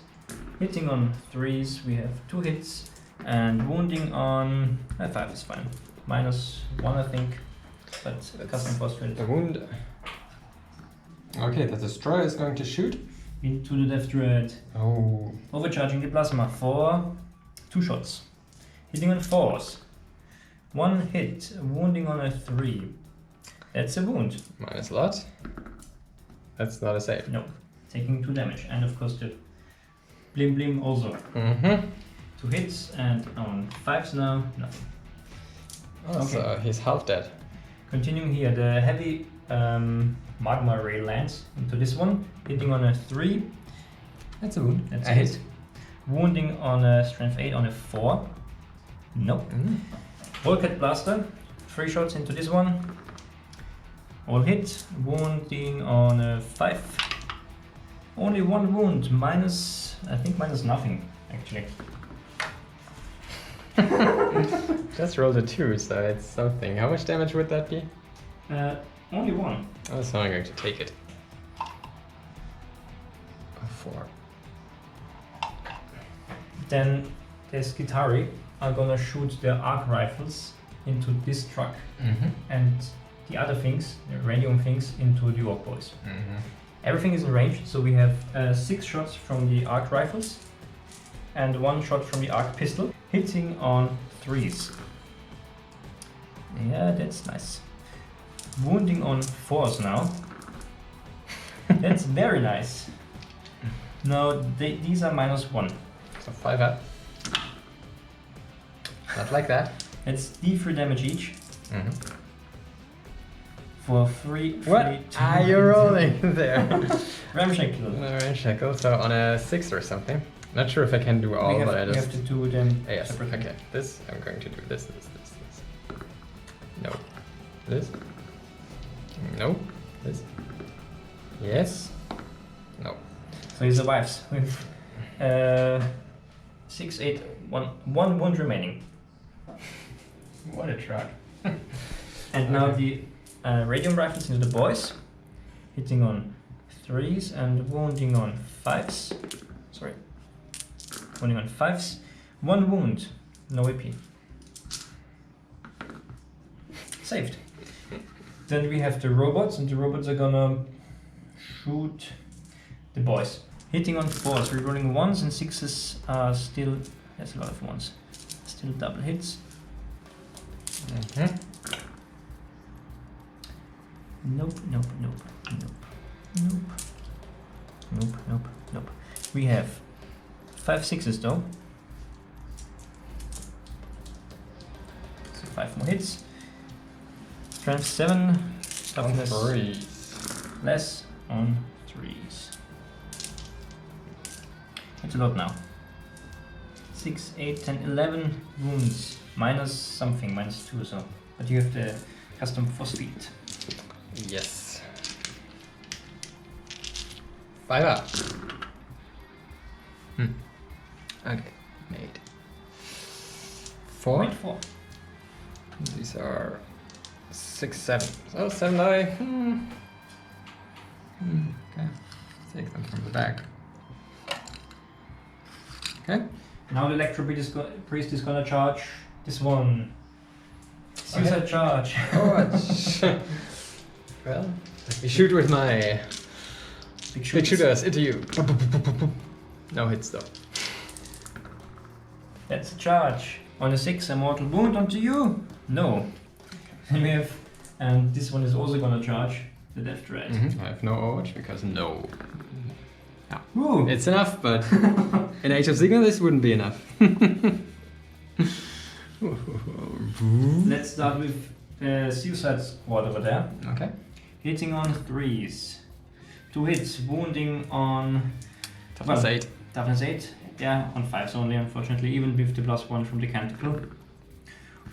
Hitting on 3s, we have 2 hits, and wounding on 5 is fine. -1 I think, but custom frustrated. The wound. Okay, the destroyer is going to shoot. Into the Death Dread. Oh. Overcharging the plasma for 2 shots. Hitting on 4s. 1 hit, wounding on a 3. That's a wound. Minus a lot. That's not a save. No, taking 2 damage. And of course the Blim also. 2 hits, and on 5s now, nothing. Oh, so he's half dead. Continuing here, the heavy magma ray lands into this one, hitting on a 3. That's a wound. That's a hit. Wounding on a strength 8 on a 4. Nope. Volcat Blaster, 3 shots into this one. All hit. Wounding on a 5. Only 1 wound, minus, I think minus nothing, actually. Just rolled a 2, so it's something. How much damage would that be? Only 1. Oh, so I'm going to take it. A 4. Then the Skitari are gonna shoot their arc rifles into this truck, and the other things, the radium things, into the Orc boys. Everything is in range, so we have 6 shots from the arc rifles and 1 shot from the arc pistol, hitting on 3s. Yeah, that's nice. Wounding on 4s now. That's very nice. No, these are minus 1. So 5 up. Not like that. It's D3 damage each. For 3. What are you rolling there? Ramshackle. So on a 6 or something. Not sure if I can do all, but I just... We have to do them yes, separately. okay. This, I'm going to do this. No. This. No. This. Yes. No. So he survives with 6, 8, 1 wound remaining. What a truck. And now the radium rifles into the boys, hitting on 3s and wounding on 5s. Sorry. Wounding on 5s. 1 wound, no AP. Saved. Then we have the robots, and the robots are gonna shoot the boys. Hitting on 4s, rerolling 1s and 6s are still, there's a lot of 1s. Still double hits. Nope. We have 5 6s though. So 5 more hits. Strength 7, toughness less on 3s. That's a lot now. 6, 8, 10, 11 wounds. Minus something, minus 2 or so. But you have the custom force field. Yes. 5 up. Okay, made. 4. Made 4. These are 6, 7. So 7 die. Okay. Take them from the back. Okay. Now the Electro Priest is gonna charge this one. Suicide charge. Oh, well, let me shoot with my big shooters into you. No hits though. That's a charge. On a 6, a mortal wound onto you? No. Then we have, and this one is also gonna charge the Death Dread. I have no Overwatch because no. Yeah. Ooh. It's enough, but in Age of Sigmar this wouldn't be enough. Let's start with the Suicide Squad over there. Okay. Hitting on 3s. 2 hits, wounding on... Toughness 8. Toughness 8. Yeah, on 5s only, unfortunately, even with the +1 from the Canticle.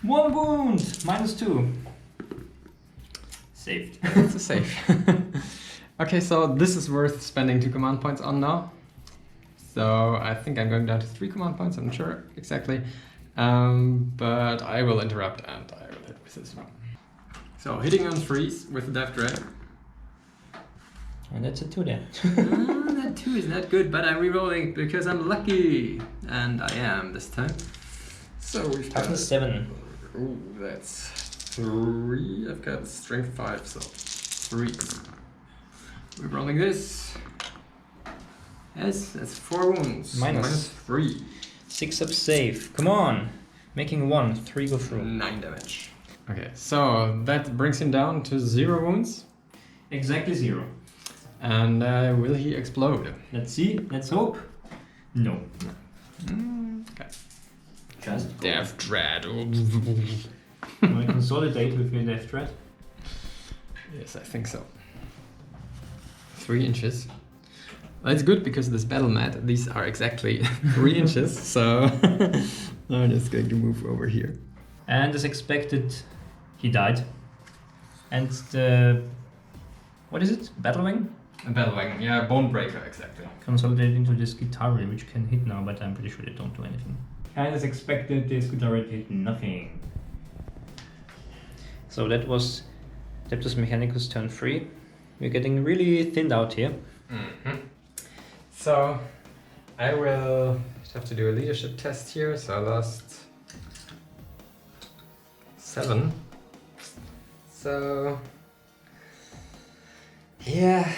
1 wound! Minus 2. Saved. It's a save. Okay, so this is worth spending 2 command points on now. So I think I'm going down to 3 command points, I'm not sure exactly. But I will interrupt and I will hit with this one. So hitting on 3s with the Death Dread. And that's a 2 there. That 2 is not good, but I'm rerolling because I'm lucky. And I am this time. So we've got... Toughness 7. Ooh, that's 3. I've got strength 5, so 3. We're rolling this. Yes, that's 4 wounds. Minus 3. 6 up save. Come on. Making 1. 3 go through. 9 damage. Okay, so that brings him down to 0 wounds. Exactly 0. And will he explode? Let's see. Let's hope. No. Okay. Just Death Dread. Can we consolidate with your left, right? Yes, I think so. 3 inches. That's good because this battle mat, these are exactly 3 inches, so I'm just going to move over here. And as expected, he died. And the... what is it? Battle wing? A battle wagon, yeah, bone breaker, exactly. Consolidated into this guitar, which can hit now, but I'm pretty sure they don't do anything. And as expected, this guitar did nothing. So that was Adeptus Mechanicus turn 3. We're getting really thinned out here. Mm-hmm. So I will have to do a leadership test here. So I lost 7. So yeah,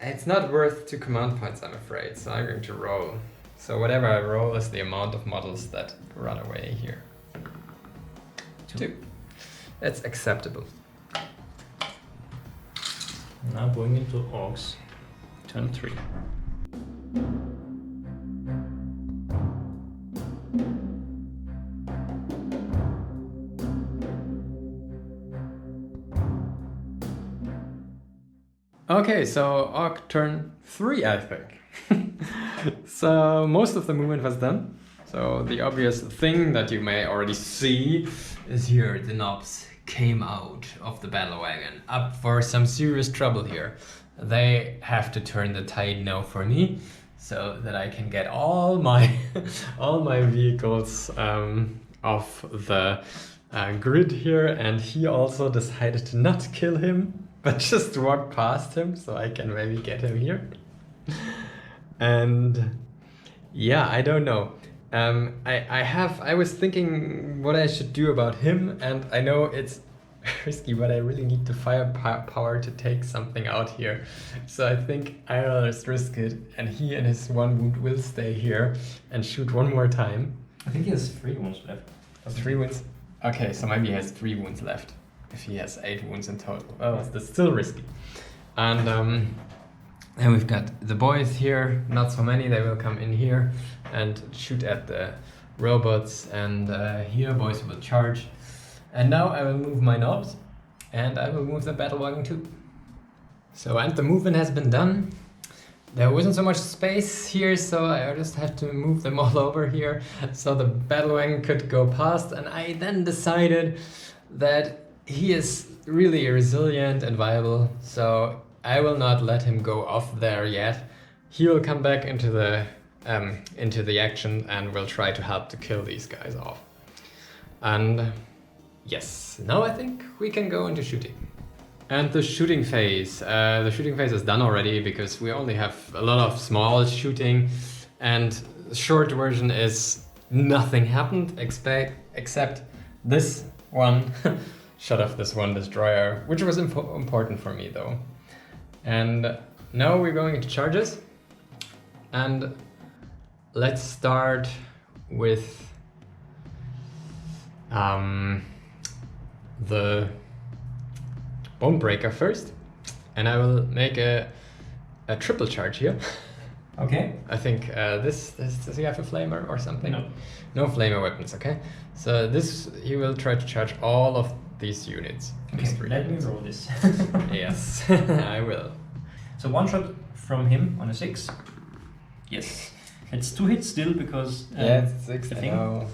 it's not worth 2 command points, I'm afraid. So I'm going to roll. So whatever I roll is the amount of models that run away here. 2. That's acceptable. Now going into Orks, turn 3. Okay, so Orc turn 3, I think. So most of the movement was done. So the obvious thing that you may already see is here the knobs came out of the battle wagon, up for some serious trouble here. They have to turn the tide now for me, so that I can get all my all my vehicles off the grid here. And he also decided to not kill him, but just walk past him, so I can maybe get him here. And yeah, I don't know. I was thinking what I should do about him, and I know it's risky, but I really need the firepower to take something out here. So I think I'll just risk it, and he and his 1 wound will stay here and shoot 1 more time. I think he has 3 wounds left. 3 wounds? Okay, so maybe he has 3 wounds left. If he has 8 wounds in total. Well, that's still risky. And then we've got the boys here, not so many, they will come in here and shoot at the robots, and here boys will charge. And now I will move my knobs, and I will move the battle wagon too. So, and the movement has been done. There wasn't so much space here, so I just have to move them all over here so the battle wagon could go past. And I then decided that he is really resilient and viable, so I will not let him go off there yet. He will come back into the action and will try to help to kill these guys off. And yes, now I think we can go into shooting. And the shooting phase is done already because we only have a lot of small shooting, and the short version is nothing happened except this one shot off this one destroyer, which was important for me though. And now we're going into charges, and let's start with the bone breaker first, and I will make a triple charge here. Okay. I think this does he have a flamer or something? No. No flamer weapons. Okay. So this he will try to charge all of these units. Okay, let me roll this. Yes, I will. So 1 shot from him on a 6. Yes. It's 2 hits still because Yeah, it's 6. the I thing. know.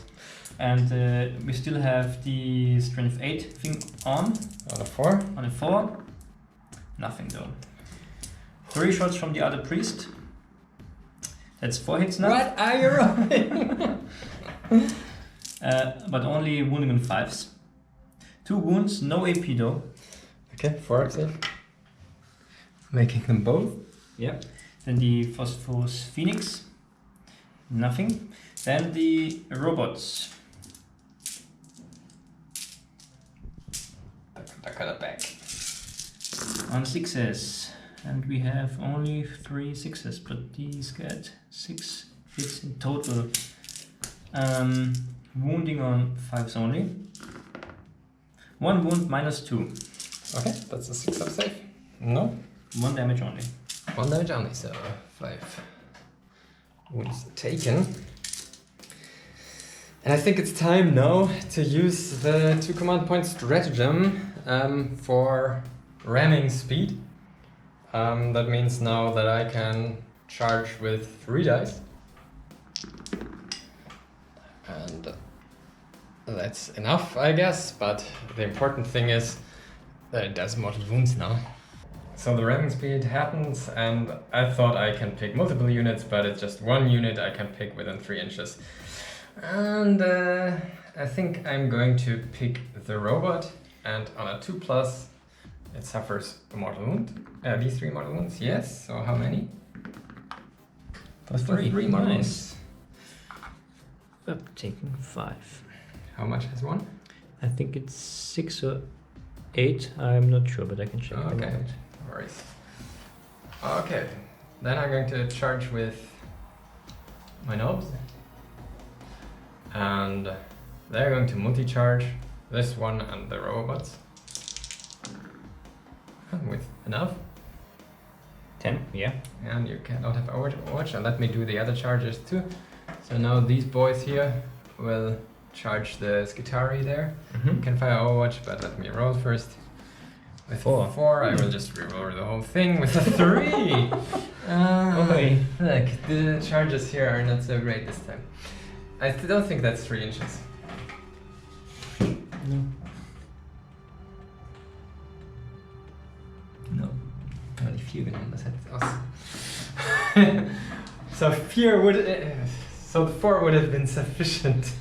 And we still have the strength 8 thing on. On a 4. On a 4. Nothing though. 3 shots from the other priest. That's 4 hits now. What are you rolling? But only wounding on 5s. 2 wounds, no AP though. Okay, 4 exit. Making them both. Yep. Then the Phosphorus Phoenix. Nothing. Then the robots. I got it back. On 6s. And we have only 3 6s, but these get 6 hits in total. Wounding on 5s only. 1 wound minus 2. Okay, that's a 6 up save. No. 1 damage only. 1 damage only, so 5 wounds taken. And I think it's time now to use the 2 command point stratagem for ramming speed. That means now that I can charge with 3 dice. And that's enough, I guess, but the important thing is that it does mortal wounds now. So the ramming speed happens, and I thought I can pick multiple units, but it's just 1 unit I can pick within 3 inches. And I think I'm going to pick the robot, and on a 2+, it suffers a mortal wound. These 3 mortal wounds, yes. So how many? +3. 3 mortal Nice. wounds. Up taking 5. How much has 1? I think it's 6 or 8. I'm not sure, but I can check. Okay, no worries. Okay, then I'm going to charge with my knobs. And they're going to multi-charge this one and the robots. And with enough. 10, yeah. And you cannot have overwatch, and let me do the other charges too. So now these boys here will charge the Skitari there. You can fire overwatch, but let me roll first. With 4, I will just reroll the whole thing with a 3. Okay. Look, the charges here are not so great this time. I still don't think that's 3 inches. No. No. Only 4 numbers, that's awesome. So 4 would... so the 4 would have been sufficient.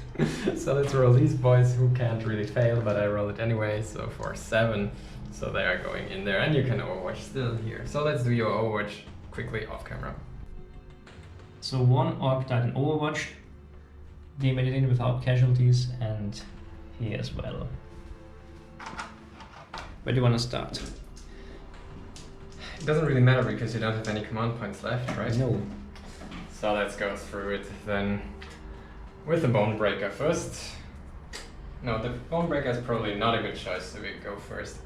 So let's roll these boys who can't really fail, but I roll it anyway, so for 7. So they are going in there, and you can overwatch still here. So let's do your overwatch quickly off camera. So 1 Orc died in Overwatch. They made it in without casualties, and he as well. Where do you want to start? It doesn't really matter because you don't have any command points left, right? No. So let's go through it then with the Bonebreaker first. No, the Bonebreaker is probably not a good choice, so we go first.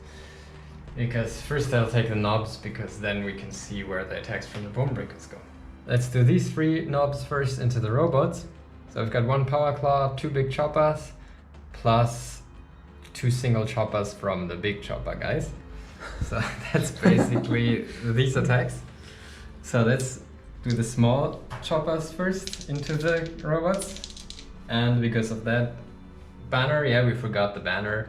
Because first I'll take the knobs, because then we can see where the attacks from the Bonebreakers go. Let's do these 3 knobs first into the robots. So I've got 1 power claw, 2 big choppers, plus 2 single choppers from the big chopper guys. So that's basically these attacks. So let's do the small choppers first into the robots. And because of that banner, yeah, we forgot the banner.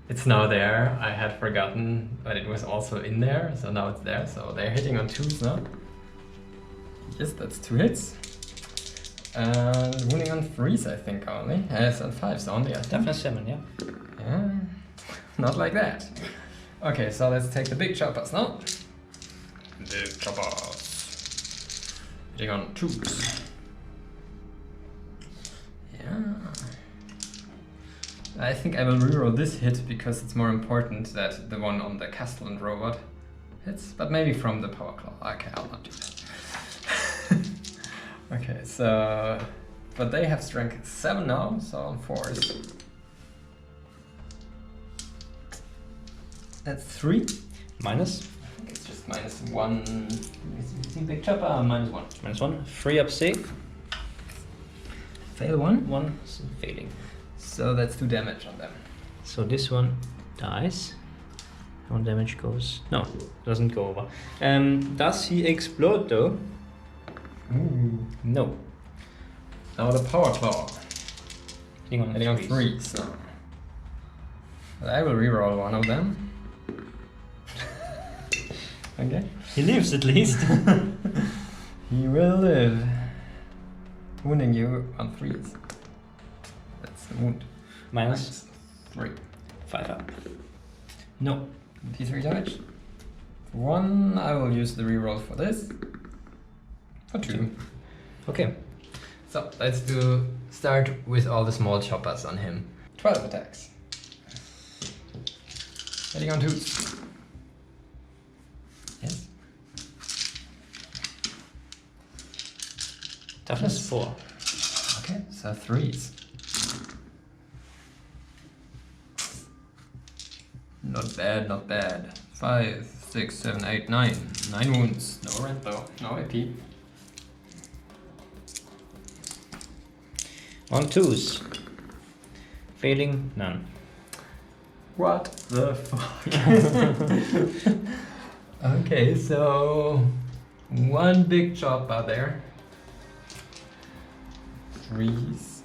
It's now there. I had forgotten, but it was also in there, so now it's there. So they're hitting on 2s now. Yes, that's 2 hits. And wounding on 3s, I think only. Yes, on 5s only. I think. Definitely 7, yeah. Yeah, not like that. Okay, so let's take the big choppers now. Big choppers. Hitting on 2s. Yeah. I think I will reroll this hit because it's more important that the one on the Castellan robot hits, but maybe from the power claw. Okay, I'll not do that. Okay, so... but they have strength 7 now, so on 4s. That's 3. Minus. I think it's just -1. Big chopper, -1. -1. 3 up safe. Fail 1. 1 failing. So that's 2 damage on them. So this one dies. How damage goes? No, doesn't go over. Does he explode though? Ooh. No. Now the power claw. Hitting on Hitting on 3, so... but I will reroll one of them. Okay. He lives at least. He will live. Wounding you on 3s. That's a wound. Minus 3. 5 up. No. D3 damage. For 1, I will use the reroll for this. For 2. Okay. So let's start with all the small choppers on him. 12 attacks. Hitting on 2s. Yes. Toughness 4. Okay, so 3s. Not bad, not bad. 5, 6, 7, 8, 9. 9 wounds. No rent though. No AP. On 2s. Failing, none. What the fuck? Okay, so one big chopper there. 3s.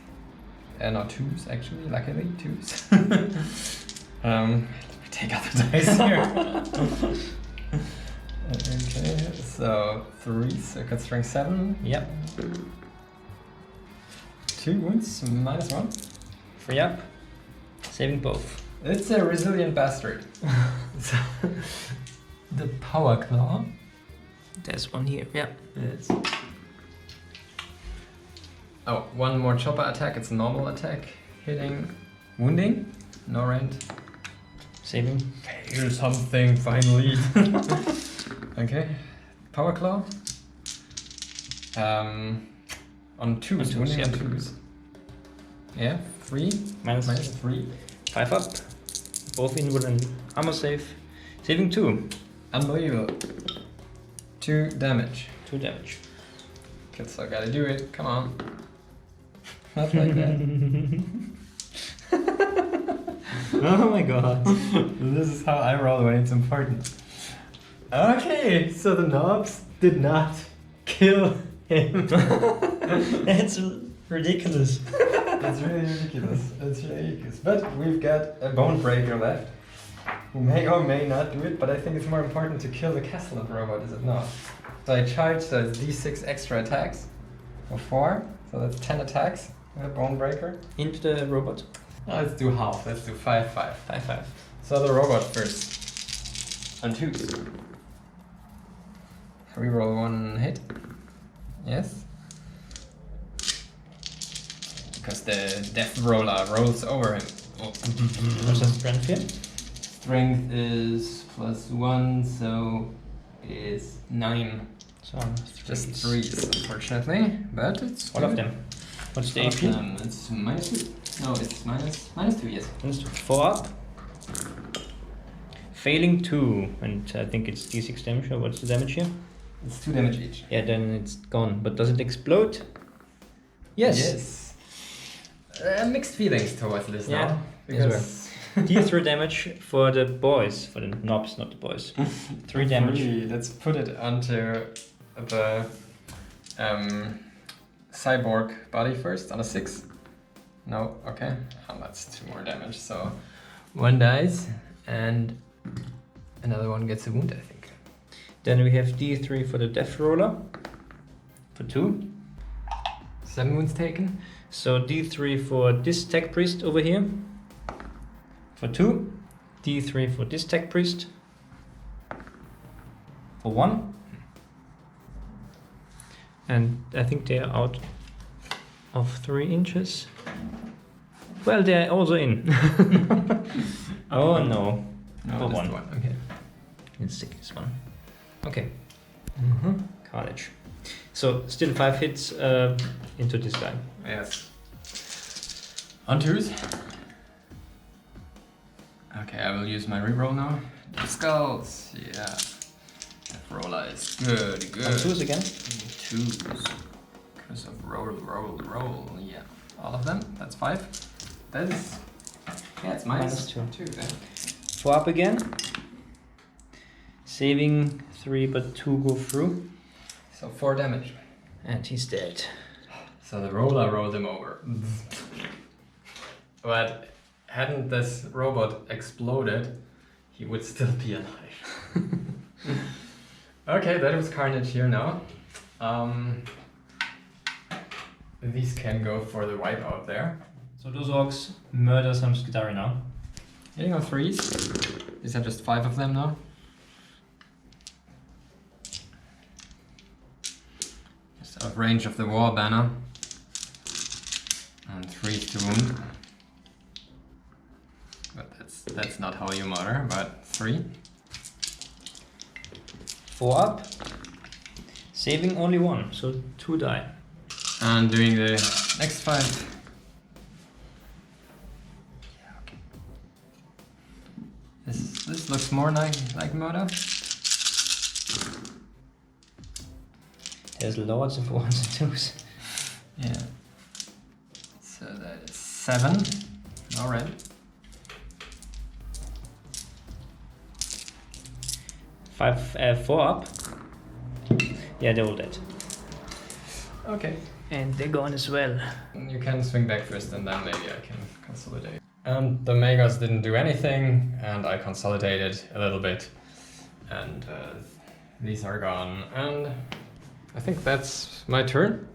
Not 2s actually, luckily 2s. Take out the dice here. Okay, so 3s, circuit strength 7. Yep. 2 wounds, -1. 3 up. Saving both. It's a resilient bastard. So, the power claw. There's one here, yeah. It's... Oh, one more chopper attack. It's a normal attack. Hitting, wounding, no rend. Saving. Fail something finally. Okay, power claw. On 2s, wounding yeah. on 2s. Yeah, 3. Minus 3. 5 up. Both inward and armor save. Saving 2. Unbelievable. 2 damage. 2 damage. Okay, so I gotta do it. Come on. Not like that. Oh my god. This is how I roll when it's important. Okay, so the knobs did not kill him. That's ridiculous. It's really ridiculous. It's really ridiculous. But we've got a bone breaker left, who may or may not do it, but I think it's more important to kill the Castellan robot, is it not? So I charge, so it's d6 extra attacks for 4, so that's 10 attacks with a bone breaker. Into the robot. Oh, let's do half, let's do 5, 5. 5, 5. So the robot first. On 2s. Reroll 1 hit. Yes. Because the death roller rolls over him. Oh. What's the strength here? Strength is +1, so is 9. So, Just 3s, unfortunately. But it's All of good. them. What's the All of AP? them. It's -2. No, it's minus 2, yes. Minus 2. 4 up. Failing 2. And I think it's d6 damage, or what's the damage here? It's 2 damage each. Yeah, then it's gone. But does it explode? Yes. Yes. Mixed feelings towards this Yeah, now. because D3 damage for the boys, for the knobs, not the boys. 3 damage. 3. Let's put it onto the cyborg body first, on a 6. No, okay. Oh, that's 2 more damage, so 1 dies, and another one gets a wound, I think. Then we have D3 for the death roller, for 2. 7 wounds taken. So D3 for this tech priest over here, for 2. D3 for this tech priest, for 1. And I think they are out of 3 inches. Well, they're also in. Oh no. No, For just 1. 1. Okay. Let's take this one. Okay. Carnage. So still 5 hits into this guy. Yes. On 2s. Okay, I will use my reroll now. The skulls, yeah. That roller is good, good. On 2s again. 2s. Because of roll, yeah. All of them, that's 5. That is... Yeah, it's minus 2 then. 4 up again. Saving 3, but 2 go through. So 4 damage. And he's dead. So the roller rolled him over. But hadn't this robot exploded, he would still be alive. Okay, that was carnage here now. These can go for the wipeout there. So those orcs murder some Skitari now. Hitting on 3s. These are just 5 of them now. Just out of range of the war banner. And 3 to wound. But that's not how you murder, but 3. 4 up. Saving only 1, so 2 die. And doing the next 5. Yeah, okay. This looks more like murder. There's lots of 1s and 2s. Yeah. So that is 7. Alright. 4 up. Yeah, they're all dead. Okay. And they're gone as well. You can swing back first and then maybe I can consolidate. And the Magos didn't do anything, and I consolidated a little bit. And these are gone. And I think that's my turn.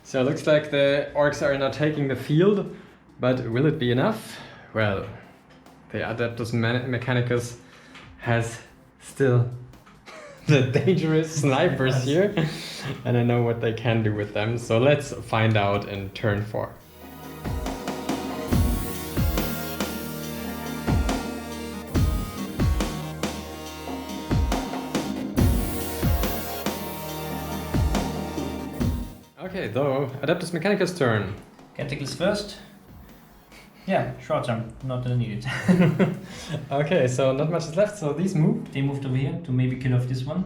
So it looks like the Orks are now taking the field, but will it be enough? Well, the Adeptus Mechanicus has still the dangerous snipers here, and I know what they can do with them, so let's find out in turn 4. Okay, though, Adeptus Mechanicus turn. Tentacles first. Yeah, short term, not needed. Okay, so not much is left, so these moved. They moved over here to maybe kill off this one.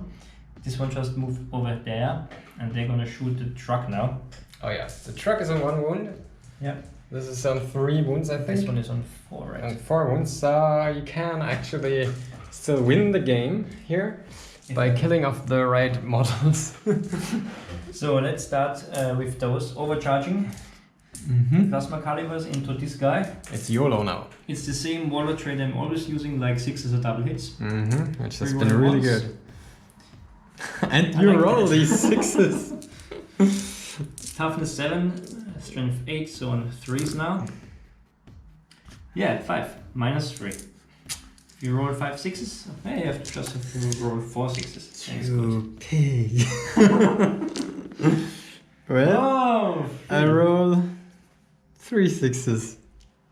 This one just moved over there, and they're gonna shoot the truck now. Oh yeah, the truck is on 1 wound. Yeah. This is on 3 wounds, I think. This one is on 4, right? And 4 wounds, so you can actually still win the game here by killing off the right models. So let's start with those overcharging. Plasma calibers into this guy. It's YOLO now. It's the same wallet trade I'm always using, like 6s or double hits. Which has Reroll been really once. good. And you like roll that. these 6s. Toughness 7, strength 8, so on 3s now. Yeah, 5, minus 3. If you roll 5 6s, okay, you have to just have to roll 4 6s. Thanks, good. Okay. Well, Oh! I roll 3 6s,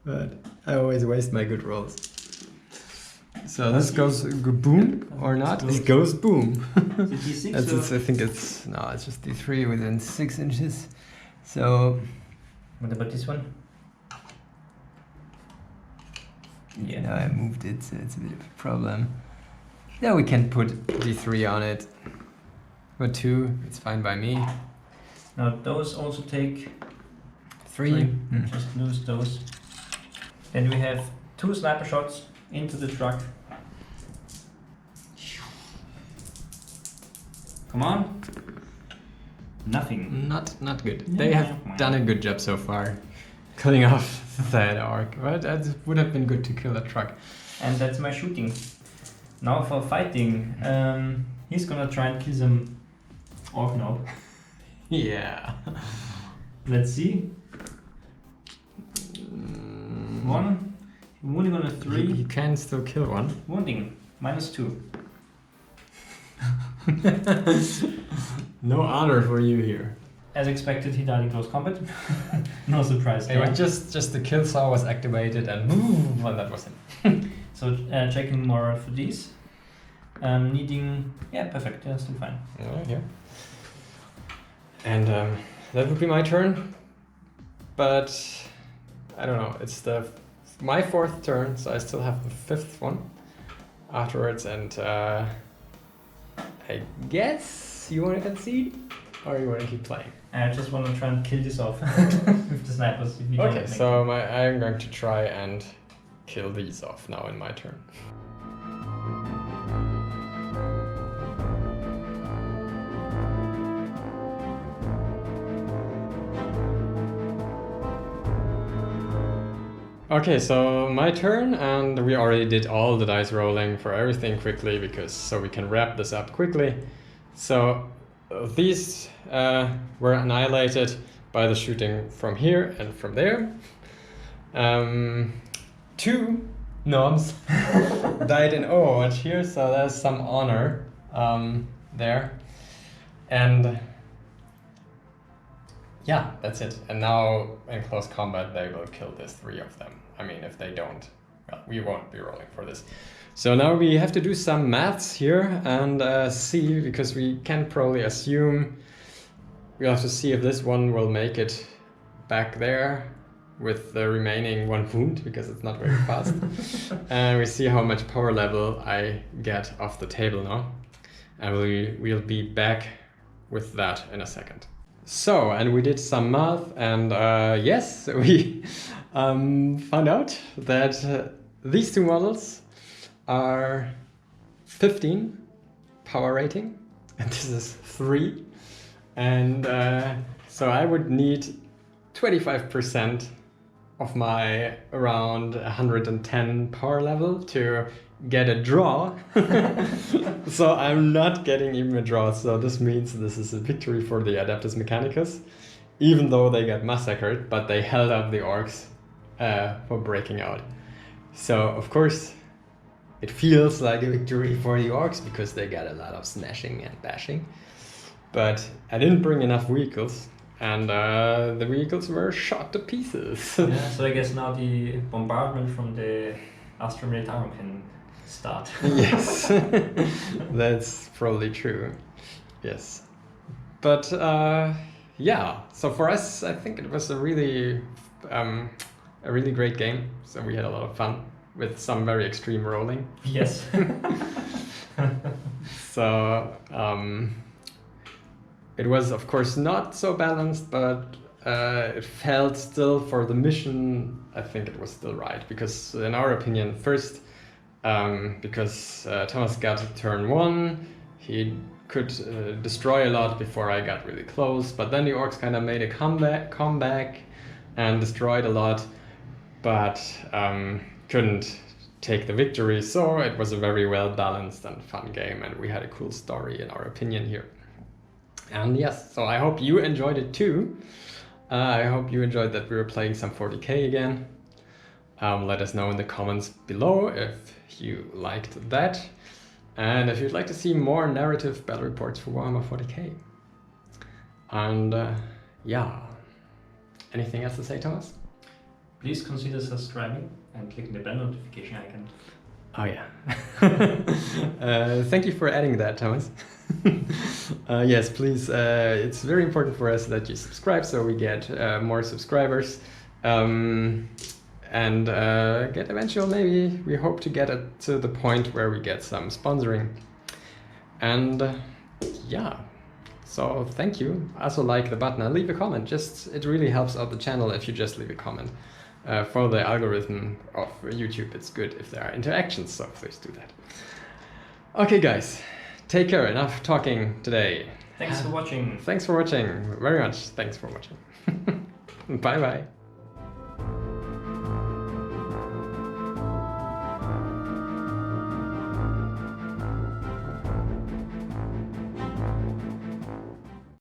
but I always waste my good rolls. So this goes boom or not? This goes boom. Is it D6 That's or? I think it's just D3 within 6 inches. So What about this one? yeah, now I moved it, so it's a bit of a problem. Now we can put D3 on it. Or 2, it's fine by me. Now those also take 3. Just lose those. Then we have 2 sniper shots into the truck. Come on. Nothing. Not good. They have done a good job so far, killing off that orc. But that would have been good to kill that truck. And that's my shooting. Now for fighting, he's gonna try and kill some orc now. Yeah. Let's see. 1. Wounding on a 3. You can still kill one. Wounding. minus 2. No honor for you here. As expected, he died in close combat. No surprise there. Anyway, just the kill saw was activated and boom, well, that was him. So checking more for these. Needing, yeah, perfect, yeah, still fine. Yeah. And that would be my turn. But I don't know, it's my 4th turn, so I still have the 5th one afterwards, and I guess you want to concede or you want to keep playing? I just want to try and kill this off with the snipers. If you don't Okay, make so them. I'm going to try and kill these off now in my turn. Okay, so my turn, and we already did all the dice rolling for everything quickly so we can wrap this up quickly. So these were annihilated by the shooting from here and from there. 2 gnomes died in Overwatch here, so there's some honor there. And yeah, that's it. And now in close combat they will kill these 3 of them. I mean, if they don't, well, we won't be rolling for this. So now we have to do some maths here and see, because we can probably assume, we'll have to see if this one will make it back there with the remaining 1 wound, because it's not very fast. And we see how much power level I get off the table now. And we'll be back with that in a second. So, and we did some math, and yes, we found out that these two models are 15 power rating, and this is 3. And so I would need 25% of my around 110 power level to get a draw. So I'm not getting even a draw. So this means this is a victory for the Adeptus Mechanicus, even though they got massacred, but they held up the Orks for breaking out. So of course it feels like a victory for the Orks because they got a lot of smashing and bashing. But I didn't bring enough vehicles, and the vehicles were shot to pieces. Yeah, so I guess now the bombardment from the Astra Militarum can start. Yes, that's probably true. Yes, but yeah. So for us, I think it was a really great game. So we had a lot of fun with some very extreme rolling. Yes. So it was, of course, not so balanced, but it felt still for the mission, I think it was still right. Because in our opinion, first, because Thomas got to turn 1, he could destroy a lot before I got really close. But then the Orks kind of made a comeback and destroyed a lot, but couldn't take the victory. So it was a very well balanced and fun game, and we had a cool story in our opinion here. And yes, so I hope you enjoyed it too. I hope you enjoyed that we were playing some 40k again. Let us know in the comments below if you liked that, and if you'd like to see more narrative battle reports for Warhammer 40k. And yeah, anything else to say, Thomas? Please consider subscribing and clicking the bell notification icon. Oh yeah. Thank you for adding that, Thomas. Yes, please. It's very important for us that you subscribe, so we get more subscribers, and get eventual. Maybe we hope to get it to the point where we get some sponsoring. And yeah. So thank you. Also like the button and leave a comment. It really helps out the channel if you just leave a comment. For the algorithm of YouTube, it's good if there are interactions, so please do that. Okay, guys, take care. Enough talking today. Thanks for watching. Thanks for watching. Very much. Thanks for watching. Bye-bye.